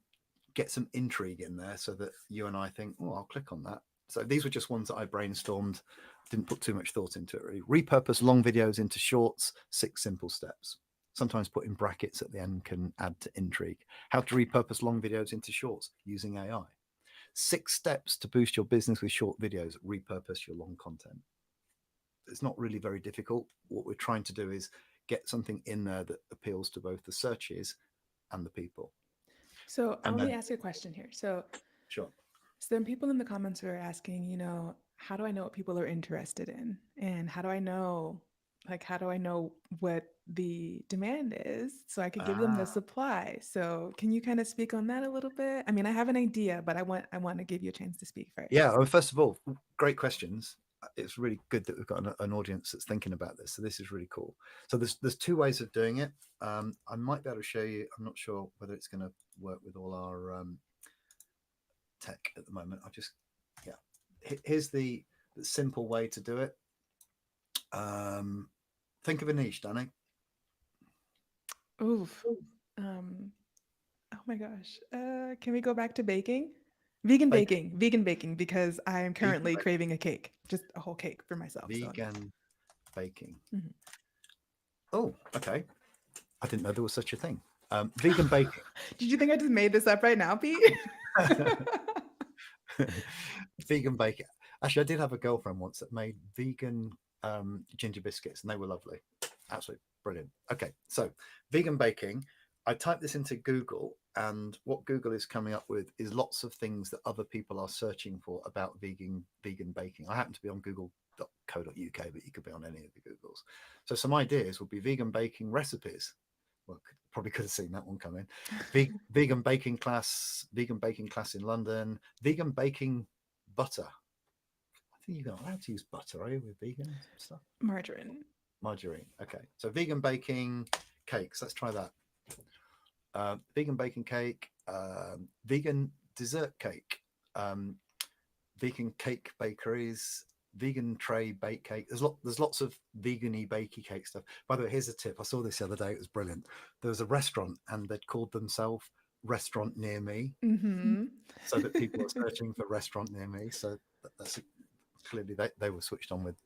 get some intrigue in there so that you and I think, oh, I'll click on that. So these were just ones that I brainstormed, didn't put too much thought into it really. Repurpose long videos into shorts, 6 simple steps. Sometimes putting brackets at the end can add to intrigue. How to repurpose long videos into shorts using AI. 6 steps to boost your business with short videos. Repurpose your long content. It's not really very difficult. What we're trying to do is get something in there that appeals to both the searches and the people. So I want to ask you a question here. So sure. Some people in the comments were asking, you know, how do I know what people are interested in? And how do I know what the demand is so I could give them the supply? So can you kind of speak on that a little bit? I mean, I have an idea, but I want to give you a chance to speak first. Yeah, well, first of all, great questions. It's really good that we've got an audience that's thinking about this. So this is really cool. So there's 2 ways of doing it. I might be able to show you. I'm not sure whether it's going to work with all our tech at the moment. Here's the simple way to do it. Think of a niche, Danny. Oof. Oh my gosh. Can we go back to baking? Vegan baking, because I am currently craving a cake, just a whole cake for myself. Vegan baking. Mm-hmm. Oh, okay. I didn't know there was such a thing. Vegan baking. Did you think I just made this up right now, Pete? Vegan baking. Actually, I did have a girlfriend once that made vegan ginger biscuits, and they were lovely. Absolutely brilliant. Okay, so vegan baking. I typed this into Google, and what Google is coming up with is lots of things that other people are searching for about vegan baking. I happen to be on google.co.uk, but you could be on any of the Googles. So some ideas would be vegan baking recipes. Well, probably could have seen that one coming. Vegan baking class in London. Vegan baking butter. I think you're not allowed to use butter, are you, with vegan stuff? Margarine. Margarine. Okay. So vegan baking cakes. Let's try that. Vegan baking cake, vegan dessert cake, vegan cake bakeries, vegan tray bake cake. There's lots of vegan-y bakey cake stuff. By the way, here's a tip. I saw this the other day. It was brilliant. There was a restaurant and they'd called themselves Restaurant Near Me, so that people are searching for restaurant near me. So that's clearly they were switched on with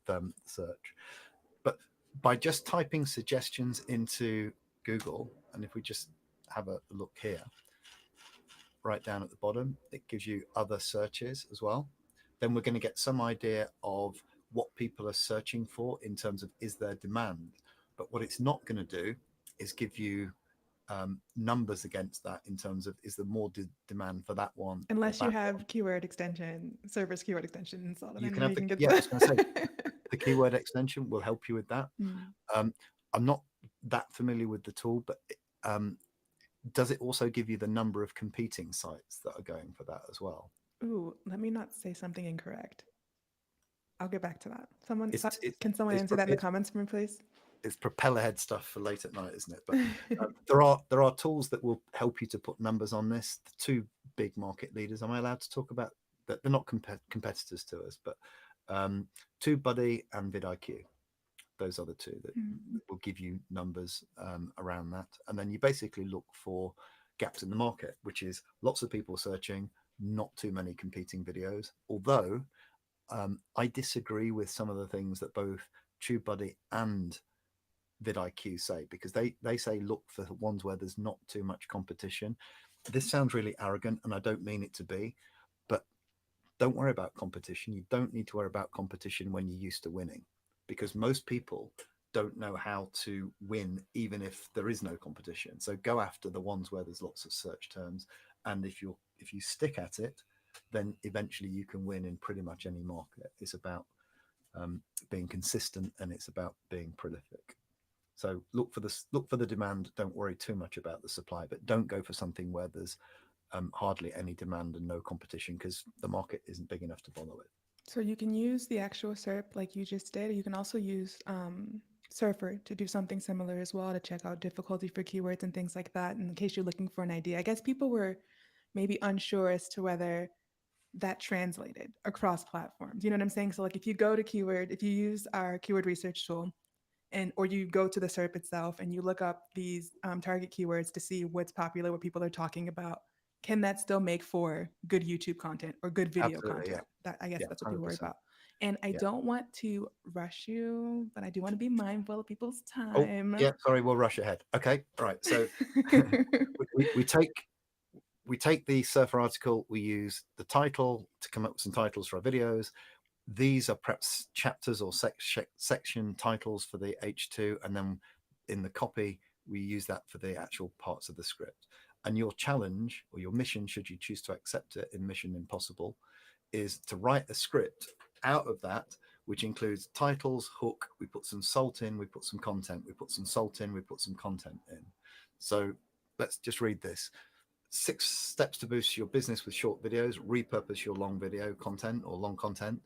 search. But by just typing suggestions into Google, and if we just have a look here, right down at the bottom, it gives you other searches as well. Then we're going to get some idea of what people are searching for in terms of is there demand. But what it's not going to do is give you numbers against that in terms of is there more demand for that one, Unless you have one. keyword extension, Cerberus keyword extension installed. You And can then have you can get I was going to say the keyword extension will help you with that. I'm not that familiar with the tool, but does it also give you the number of competing sites that are going for that as well? Ooh, let me not say something incorrect. I'll get back to that. Can someone it's answer that in the comments for me, please? It's propeller head stuff for late at night, isn't it? But there are tools that will help you to put numbers on this. The two big market leaders, am I allowed to talk about that? They're not competitors to us, but TubeBuddy and vidIQ. Those are the two that will give you numbers around that. And then you basically look for gaps in the market, which is lots of people searching, not too many competing videos. Although I disagree with some of the things that both TubeBuddy and vidIQ say, because they say look for ones where there's not too much competition. This sounds really arrogant, and I don't mean it to be, but don't worry about competition. You don't need to worry about competition when you're used to winning, because most people don't know how to win even if there is no competition. So go after the ones where there's lots of search terms, and if you stick at it, then eventually you can win in pretty much any market. It's about being consistent, and it's about being prolific. So look for the demand. Don't worry too much about the supply, but don't go for something where there's hardly any demand and no competition, because the market isn't big enough to bother with. So you can use the actual SERP like you just did. You can also use Surfer to do something similar as well, to check out difficulty for keywords and things like that, in case you're looking for an idea. I guess people were maybe unsure as to whether that translated across platforms. You know what I'm saying? So like if you go to keyword, if you use our keyword research tool, or you go to the SERP itself and you look up these target keywords to see what's popular, what people are talking about, can that still make for good YouTube content or good video Absolutely, content? yeah. I guess that's what people worry 100%. about. And I don't want to rush you, but I do want to be mindful of people's Oh, time. yeah, sorry, we'll rush ahead. Okay, right. So we take the Surfer article, we use the title to come up with some titles for our videos. These are perhaps chapters or section titles for the H2, and then in the copy we use that for the actual parts of the script. And your challenge, or your mission, should you choose to accept it in Mission Impossible, is to write a script out of that, which includes titles, hook, we put some salt in, we put some content, we put some salt in, we put some content in. So let's just read this. 6 steps to boost your business with short videos. Repurpose your long video content or long content.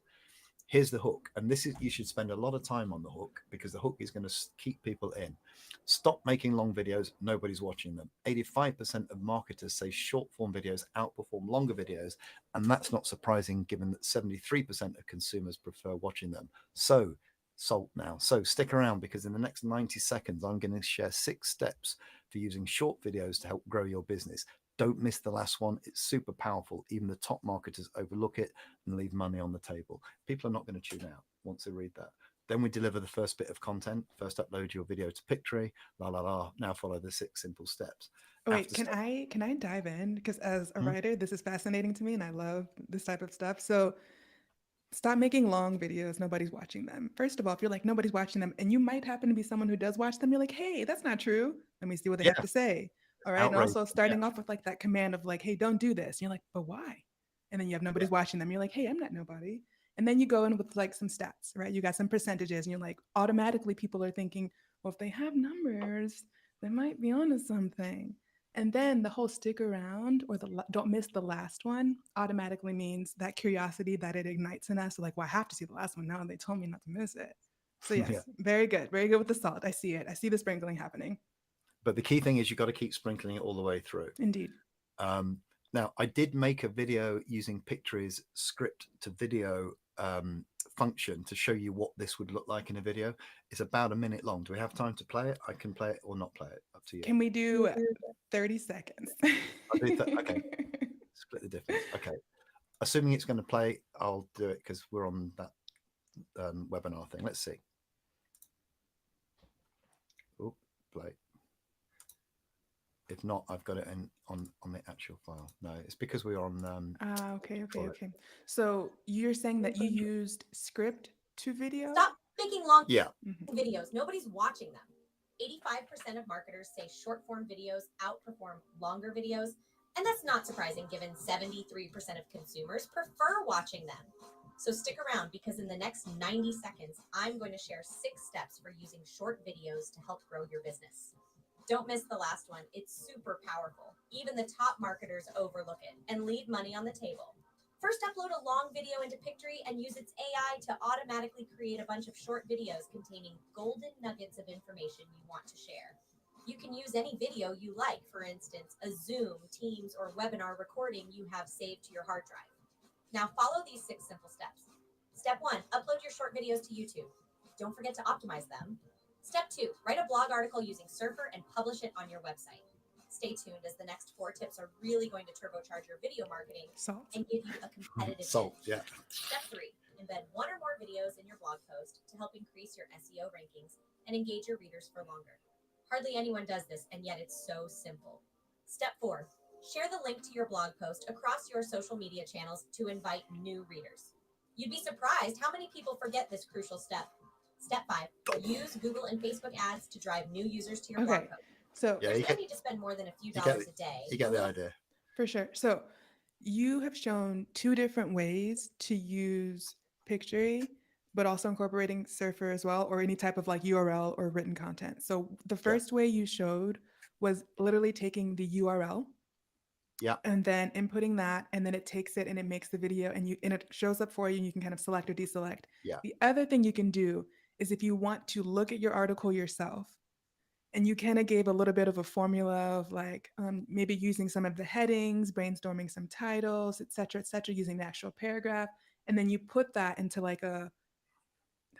Here's the hook, and this is, you should spend a lot of time on the hook, because the hook is going to keep people in. Stop making long videos, nobody's watching them. 85% of marketers say short form videos outperform longer videos, and that's not surprising given that 73% of consumers prefer watching them. So salt now. So stick around, because in the next 90 seconds I'm going to share 6 steps for using short videos to help grow your business. Don't miss the last one. It's super powerful. Even the top marketers overlook it and leave money on the table. People are not going to tune out once they read that. Then we deliver the first bit of content. First, upload your video to Pictory. La la la. Now follow the 6 simple steps. Wait, can I dive in? Because as a writer, this is fascinating to me, and I love this type of stuff. So stop making long videos. Nobody's watching them. First of all, if you're like, nobody's watching them, and you might happen to be someone who does watch them, you're like, hey, that's not true. Let me see what they have Yeah, to say. All right. And outrage. also starting off with like that command of like, hey, don't do this. And you're like, but why? And then you have Yeah. nobody's watching them. You're like, hey, I'm not nobody. And then you go in with like some stats, right? You got some percentages, and you're like, automatically people are thinking, well, if they have numbers, they might be onto something. And then the whole stick around or don't miss the last one automatically means that curiosity that it ignites in us. So like, well, I have to see the last one now. They told me not to miss it. So yes, Yeah. very good. Very good with the salt. I see it. I see the sprinkling happening. But the key thing is you've got to keep sprinkling it all the way through. Indeed. Now, I did make a video using Pictory's script to video function to show you what this would look like in a video. It's about a minute long. Do we have time to play it? I can play it or not play it. Up to you. Can we do 30 seconds? I'll do okay. Split the difference. Okay. Assuming it's going to play, I'll do it because we're on that webinar thing. Let's see. Oh, play. If not, I've got it on the actual file. No, it's because we're on. Okay. So you're saying that you used script to video? Stop making long Yeah. videos. Nobody's watching them. 85% of marketers say short form videos outperform longer videos. And that's not surprising given 73% of consumers prefer watching them. So stick around because in the next 90 seconds, I'm going to share 6 steps for using short videos to help grow your business. Don't miss the last one. It's super powerful. Even the top marketers overlook it and leave money on the table. First, upload a long video into Pictory and use its AI to automatically create a bunch of short videos containing golden nuggets of information you want to share. You can use any video you like, for instance, a Zoom, Teams, or webinar recording you have saved to your hard drive. Now follow these 6 simple steps. Step 1, upload your short videos to YouTube. Don't forget to optimize them. Step 2, write a blog article using Surfer and publish it on your website. Stay tuned as the next 4 tips are really going to turbocharge your video marketing and give you a competitive edge. Yeah. Step 3, embed 1 or more videos in your blog post to help increase your SEO rankings and engage your readers for longer. Hardly anyone does this, and yet it's so simple. Step 4, share the link to your blog post across your social media channels to invite new readers. You'd be surprised how many people forget this crucial step. Step 5, use Google and Facebook ads to drive new users to your blog post. So there's no need to spend more than a few dollars a day. You get the idea. For sure. So you have shown 2 different ways to use Pictory, but also incorporating Surfer as well, or any type of like URL or written content. So the first way you showed was literally taking the URL. Yeah. And then inputting that, and then it takes it and it makes the video and it shows up for you and you can kind of select or deselect. Yeah. The other thing you can do is if you want to look at your article yourself, and you kind of gave a little bit of a formula of like maybe using some of the headings, brainstorming some titles, et cetera, using the actual paragraph. And then you put that into like a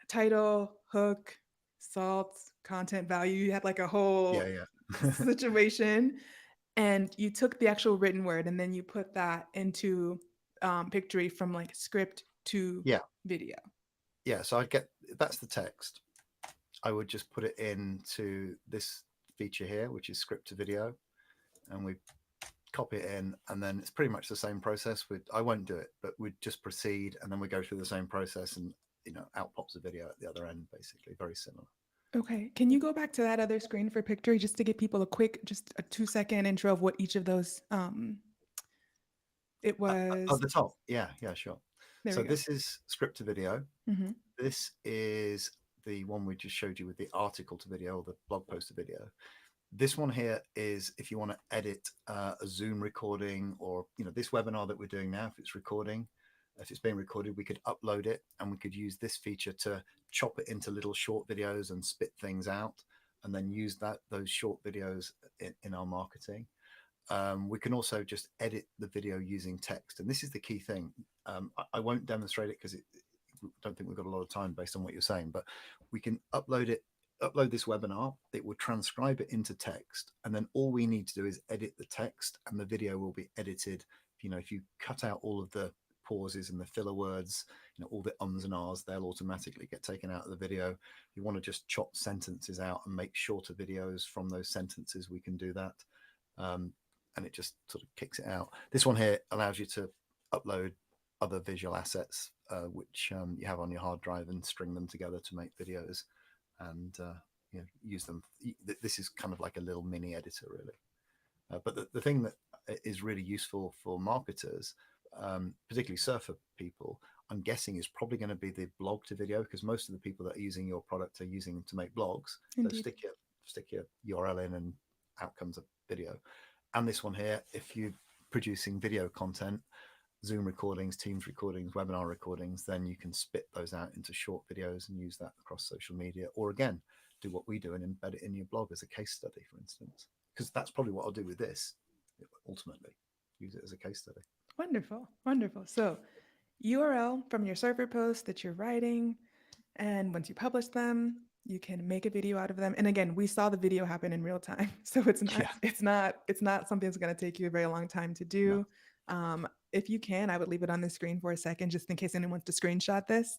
title, hook, salt, content value. You had like a whole situation. And you took the actual written word and then you put that into Pictory from like script to video. Yeah. So that's the text. I would just put it into this feature here, which is script to video, and we copy it in, and then it's pretty much the same process. I won't do it, but we'd just proceed, and then we go through the same process, and out pops a video at the other end, basically very similar. Okay, can you go back to that other screen for Pictory just to give people a quick, just a 2-second intro of what each of those it was at the top? Yeah, sure. So this is script to video. Mm-hmm. This is the one we just showed you with the article to video, or the blog post to video. This one here is if you want to edit a Zoom recording, or this webinar that we're doing now, if it's being recorded, we could upload it and we could use this feature to chop it into little short videos and spit things out, and then use those short videos in our marketing. We can also just edit the video using text, and this is the key thing. I won't demonstrate it because I don't think we've got a lot of time based on what you're saying, but we can upload this webinar. It will transcribe it into text, and then all we need to do is edit the text, and the video will be edited. If you cut out all of the pauses and the filler words, all the ums and ahs, they'll automatically get taken out of the video. If you want to just chop sentences out and make shorter videos from those sentences, we can do that. And it just sort of kicks it out. This one here allows you to upload other visual assets which you have on your hard drive and string them together to make videos and use them. This is kind of like a little mini editor, really. But the thing that is really useful for marketers, particularly surfer people, I'm guessing is probably going to be the blog to video, because most of the people that are using your product are using them to make blogs. Indeed. So stick your URL in and out comes a video. And this one here, if you're producing video content, Zoom recordings, Teams recordings, webinar recordings, then you can spit those out into short videos and use that across social media. Or again, do what we do and embed it in your blog as a case study, for instance, because that's probably what I'll do with this. Ultimately, use it as a case study. Wonderful. Wonderful. So URL from your server post that you're writing. And once you publish them, you can make a video out of them. And again, we saw the video happen in real time. So it's not something that's going to take you a very long time to do. No. If you can, I would leave it on the screen for a second, just in case anyone wants to screenshot this.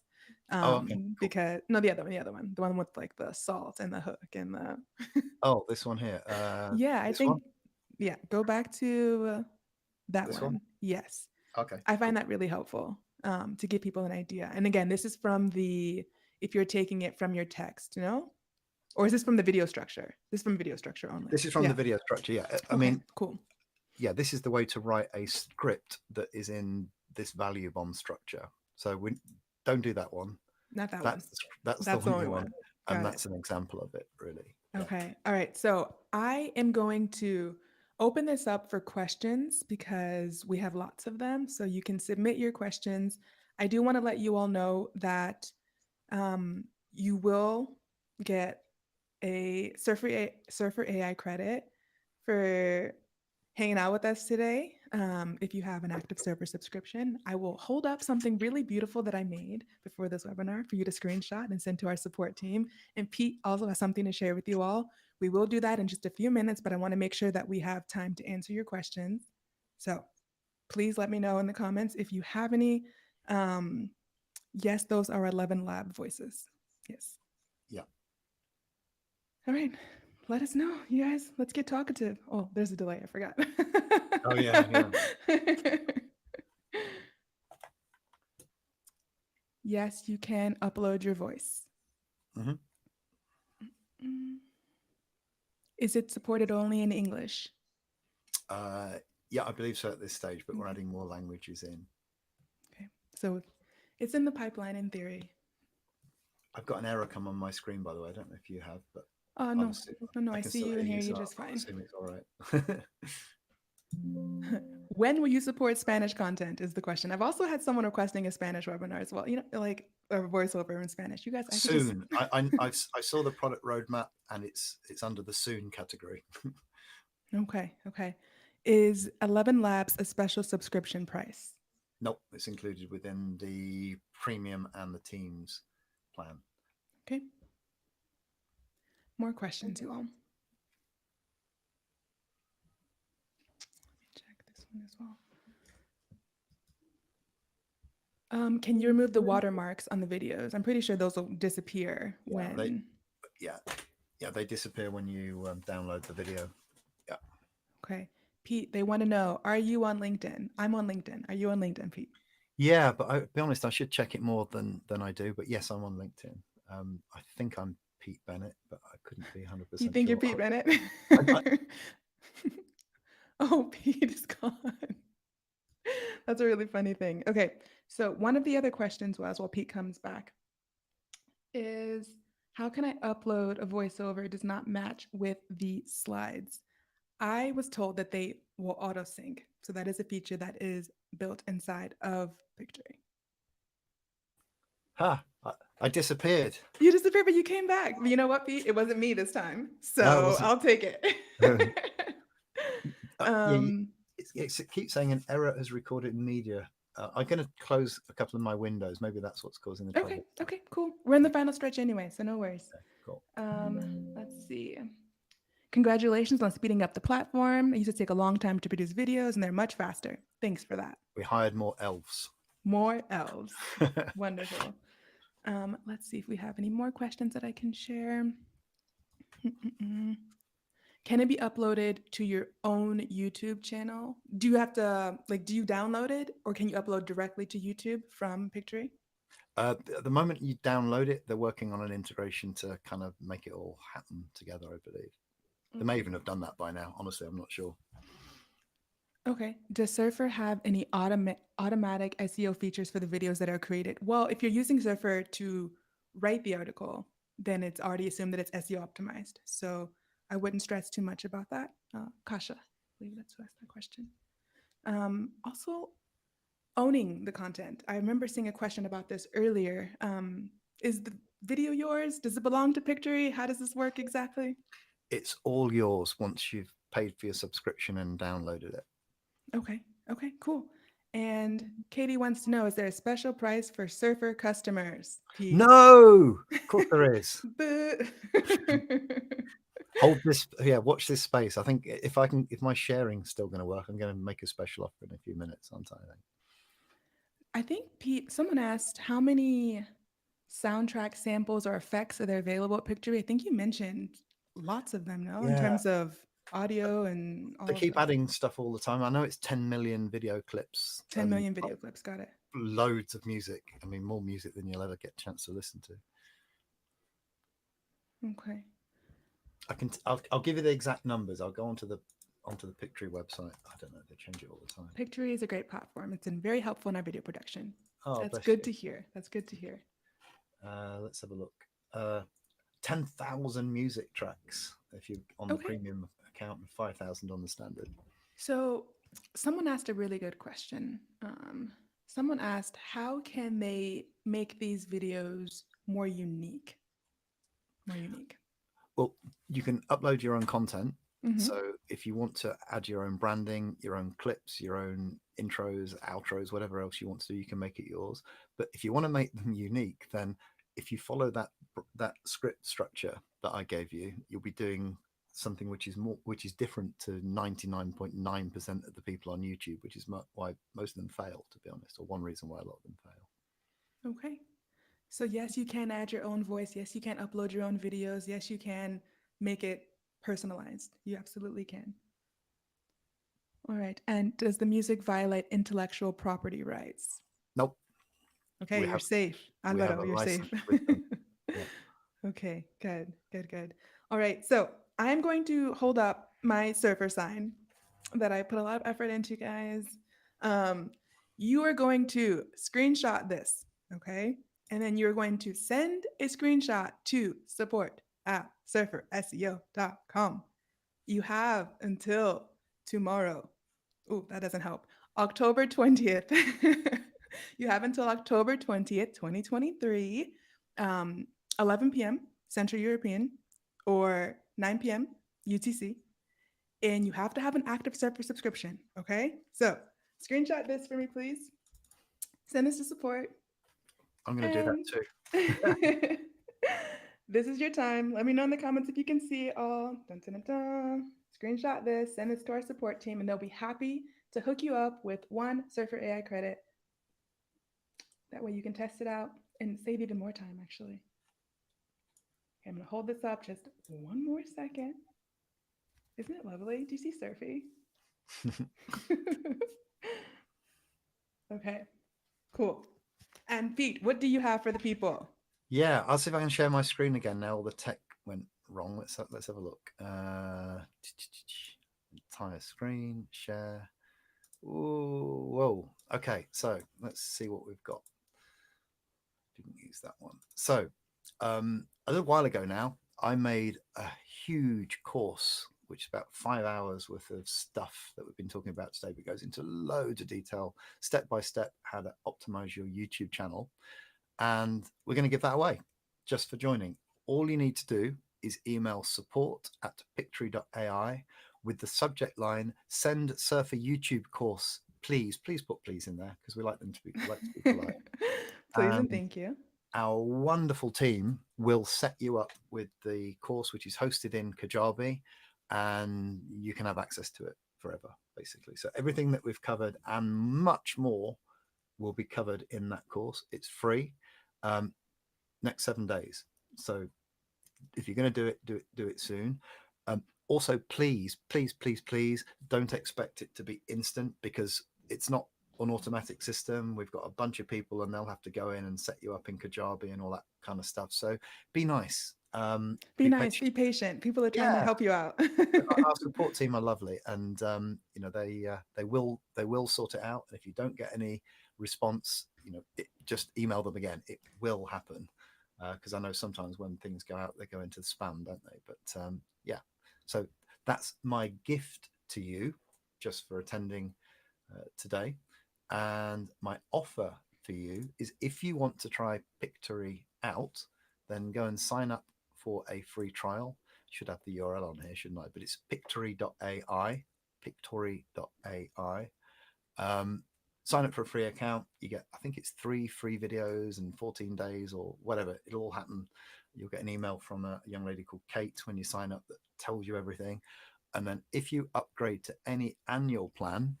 Okay, cool. Because no, the other one, the one with like the salt and the hook and the. Oh, this one here. Yeah, I think. One? Yeah, go back to that one. Yes. Okay. I find that really helpful to give people an idea. And again, this is from if you're taking it from your text, or is this from the video structure? This is from video structure only. This is from the video structure. Yeah. I mean, cool. Yeah, this is the way to write a script that is in this value bomb structure. So we don't do that one. Not that one. That's the only one. And that's an example of it, really. Okay. All right. So I am going to open this up for questions because we have lots of them. So you can submit your questions. I do want to let you all know that you will get a Surfer AI credit for hanging out with us today. If you have an active Surfer subscription, I will hold up something really beautiful that I made before this webinar for you to screenshot and send to our support team. And Pete also has something to share with you all. We will do that in just a few minutes, but I want to make sure that we have time to answer your questions. So please let me know in the comments if you have any. Yes, those are 11 lab voices. Yes. Yeah. All right. Let us know, you guys. Let's get talkative. Oh, there's a delay. I forgot. Oh, yeah. Yes, you can upload your voice. Mm-hmm. Is it supported only in English? Yeah, I believe so at this stage, but we're adding more languages in. Okay. So it's in the pipeline in theory. I've got an error come on my screen, by the way. I don't know if you have, but no, I see you and hear you just fine. I assume it's all right. When will you support Spanish content is the question. I've also had someone requesting a Spanish webinar as well, like a voiceover in Spanish. You guys, soon. I saw the product roadmap and it's under the soon category. Okay. Is 11 Labs a special subscription price? Nope, it's included within the premium and the teams plan. Okay. More questions, you all. Let me check this one as well. Can you remove the watermarks on the videos? I'm pretty sure those will disappear when. They disappear when you download the video. Yeah. Okay. Pete, they want to know, are you on LinkedIn? I'm on LinkedIn. Are you on LinkedIn, Pete? Yeah, but I'll be honest, I should check it more than I do. But yes, I'm on LinkedIn. I think I'm Pete Bennett, but I couldn't be 100% You think sure. you're Pete Bennett? Oh, Pete is gone. That's a really funny thing. Okay, so one of the other questions was, while Pete comes back, is how can I upload a voiceover? It does not match with the slides. I was told that they will auto sync. So that is a feature that is built inside of Pictory. I disappeared. You disappeared, but you came back. But you know what, Pete? It wasn't me this time. So I'll take it. It keeps saying an error is recorded in media. I'm going to close a couple of my windows. Maybe that's what's causing the trouble. Okay, cool. We're in the final stretch anyway, so no worries. Okay, cool. Let's see. Congratulations on speeding up the platform. It used to take a long time to produce videos, and they're much faster. Thanks for that. We hired more elves. More elves. Wonderful. Let's see if we have any more questions that I can share. can it be uploaded to your own YouTube channel? Do you have to, like, do you download it or can you upload directly to YouTube from Pictory? At the moment you download it, they're working on an integration to kind of make it all happen together, I believe. They may even have done that by now. Honestly, I'm not sure. Okay. Does Surfer have any automatic SEO features for the videos that are created? Well, if you're using Surfer to write the article, then it's already assumed that it's SEO optimized. So I wouldn't stress too much about that. Kasha, I believe that's who asked that question. Also, owning the content. I remember seeing a question about this earlier. Is the video yours? Does it belong to Pictory? How does this work exactly? It's all yours once you've paid for your subscription and downloaded it. Okay. Okay, cool. And Katie wants to know, is there a special price for Surfer customers? Pete? No, of course there is. Boo. Hold this. Yeah, watch this space. I think if my sharing's still going to work, I'm going to make a special offer in a few minutes, aren't I? I think, Pete, someone asked how many soundtrack samples or effects are there available at Pictory? I think you mentioned lots of them, no? In Yeah. terms of audio and all They of keep that. adding stuff all the time. I know it's 10 million video clips. 10 million video clips, got it. Loads of music. I mean, more music than you'll ever get a chance to listen to. Okay. I'll give you the exact numbers. I'll go onto the Pictory website. I don't know, they change it all the time. Pictory is a great platform. It's been very helpful in our video production. Oh, That's bless good you. to hear. That's good to hear. Let's have a look. 10,000 music tracks if you're on the Okay. premium account, and 5,000 on the standard. So someone asked a really good question. Someone asked, how can they make these videos more unique? More unique. Well, you can upload your own content. Mhm. So if you want to add your own branding, your own clips, your own intros, outros, whatever else you want to do, you can make it yours. But if you want to make them unique, then if you follow that script structure that I gave you, you'll be doing something which is different to 99.9% of the people on YouTube, which is why most of them fail, to be honest, or one reason why a lot of them fail. Okay. So yes, you can add your own voice. Yes, you can upload your own videos. Yes, you can make it personalized. You absolutely can. All right. And does the music violate intellectual property rights? Nope. Okay, you're safe. We have Alvaro, a you're safe. license with them. Yeah. Okay, good, good, good. All right, so I'm going to hold up my Surfer sign that I put a lot of effort into, guys. You are going to screenshot this, okay? And then you're going to send a screenshot to support@surferseo.com. You have until tomorrow. Oh, that doesn't help. October 20th. You have until October 20th, 2023, 11 p.m. Central European or 9 p.m. UTC. And you have to have an active Surfer subscription. Okay. So screenshot this for me, please. Send this to support. I'm going to do that too. This is your time. Let me know in the comments if you can see it all. Dun, dun, dun, dun. Screenshot this, send this to our support team, and they'll be happy to hook you up with one Surfer AI credit. That way you can test it out and save even more time, actually. Okay, I'm going to hold this up just one more second. Isn't it lovely? Do you see Surfy? Okay, cool. And Pete, what do you have for the people? Yeah, I'll see if I can share my screen again now. All the tech went wrong. Let's have a look. Entire screen, share. Ooh, whoa. Okay, so let's see what we've got. Didn't use that one. So a little while ago now, I made a huge course, which is about 5 hours worth of stuff that we've been talking about today, but goes into loads of detail, step by step, how to optimize your YouTube channel. And we're going to give that away just for joining. All you need to do is email support@pictory.ai with the subject line, send Surfer YouTube course, please. Please put please in there because we like them to be polite. Please and thank you. Our wonderful team will set you up with the course, which is hosted in Kajabi, and you can have access to it forever, basically. So everything that we've covered and much more will be covered in that course. It's free. Next 7 days. So if you're going to do it soon. Also, please, please, please, please don't expect it to be instant, because it's not an automatic system. We've got a bunch of people and they'll have to go in and set you up in Kajabi and all that kind of stuff. So be nice. Be nice, patient. be patient. People are trying to Yeah. help you out. Our support team are lovely, and you know, they will sort it out. And if you don't get any response, you know, just email them again. It will happen, because I know sometimes when things go out, they go into the spam, don't they? But yeah, so that's my gift to you, just for attending today. And my offer for you is, if you want to try Pictory out, then go and sign up for a free trial. Should have the URL on here, shouldn't I? But it's pictory.ai, pictory.ai. Sign up for a free account. You get, I think it's 3 free videos and 14 days or whatever. It'll all happen. You'll get an email from a young lady called Kate when you sign up that tells you everything. And then if you upgrade to any annual plan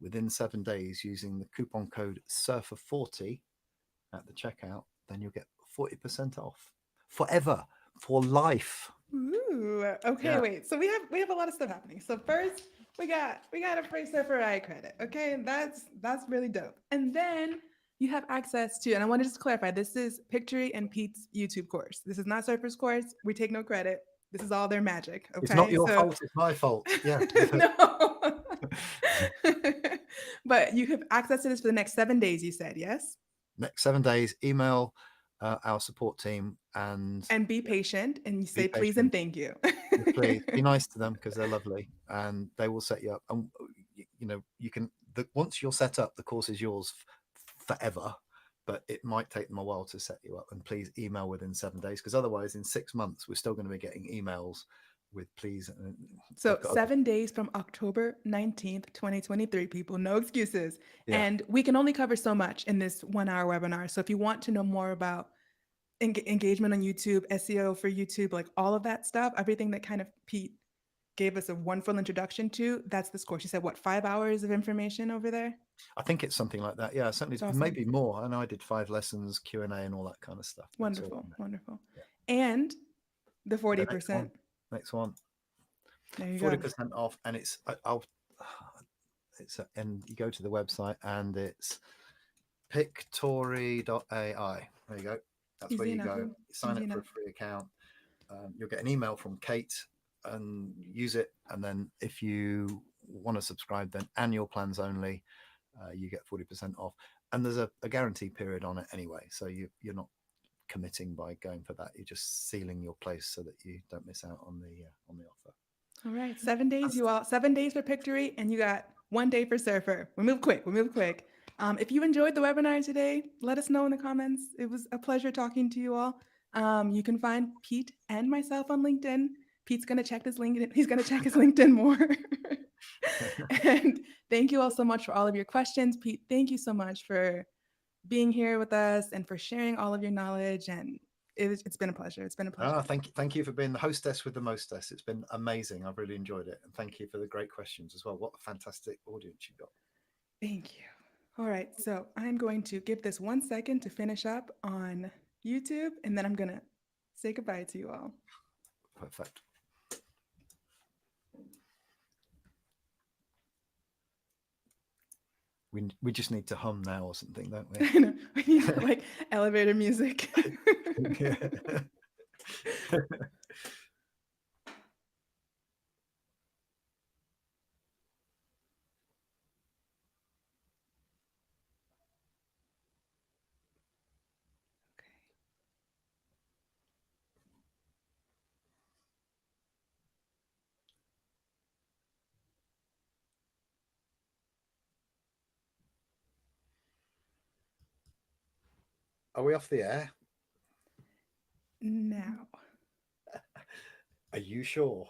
within 7 days using the coupon code SURFER40 at the checkout, then you'll get 40% off forever, for life. Ooh, okay, Yeah. wait. So we have a lot of stuff happening. So first, we got a free Surfer AI credit. Okay, that's really dope. And then you have access to, and I want to just clarify, this is Pictory and Pete's YouTube course. This is not Surfer's course. We take no credit. This is all their magic. Okay, It's not your fault, it's my fault. Yeah. No. But you have access to this for the next 7 days, you said, yes? Next 7 days, email our support team and be patient, and you say please patient. and thank you. Please be nice to them, because they're lovely, and they will set you up. And you know, you can, once you're set up, the course is yours forever, but it might take them a while to set you up. And please email within 7 days, because otherwise in 6 months we're still going to be getting emails with please. So 7 days from October 19th, 2023, people, no excuses. Yeah. And we can only cover so much in this 1 hour webinar. So if you want to know more about engagement on YouTube, SEO for YouTube, like all of that stuff, everything that kind of Pete gave us a wonderful introduction to, that's this course. You said, what, 5 hours of information over there? I think it's something like that. Yeah, certainly. Awesome. Maybe more. I know I did 5 lessons, Q&A and all that kind of stuff. Wonderful, wonderful. Yeah. And the 40%. Next one. There you 40% go. off, and and you go to the website and it's pictory.ai. There you go. That's Easy where you enough. go. Sign Easy up for a enough. free account. You'll get an email from Kate and use it. And then if you want to subscribe, then annual plans only, you get 40% off. And there's a guarantee period on it anyway. So you're not committing by going for that. You're just sealing your place so that you don't miss out on the offer. All right, 7 days, you all. 7 days for Pictory, and you got 1 day for Surfer. We move quick. If you enjoyed the webinar today, let us know in the comments. It was a pleasure talking to you all. You can find Pete and myself on LinkedIn. Pete's gonna check his LinkedIn. He's gonna check his LinkedIn more. And thank you all so much for all of your questions. Pete, thank you so much for being here with us and for sharing all of your knowledge. And it's been a pleasure. It's been a pleasure. Thank you for being the hostess with the mostess. It's been amazing. I've really enjoyed it. And thank you for the great questions as well. What a fantastic audience you got. Thank you. All right, so I'm going to give this 1 second to finish up on YouTube, and then I'm going to say goodbye to you all. Perfect. We just need to hum now or something, don't we? I know, we need like elevator music. Are we off the air? Now. Are you sure?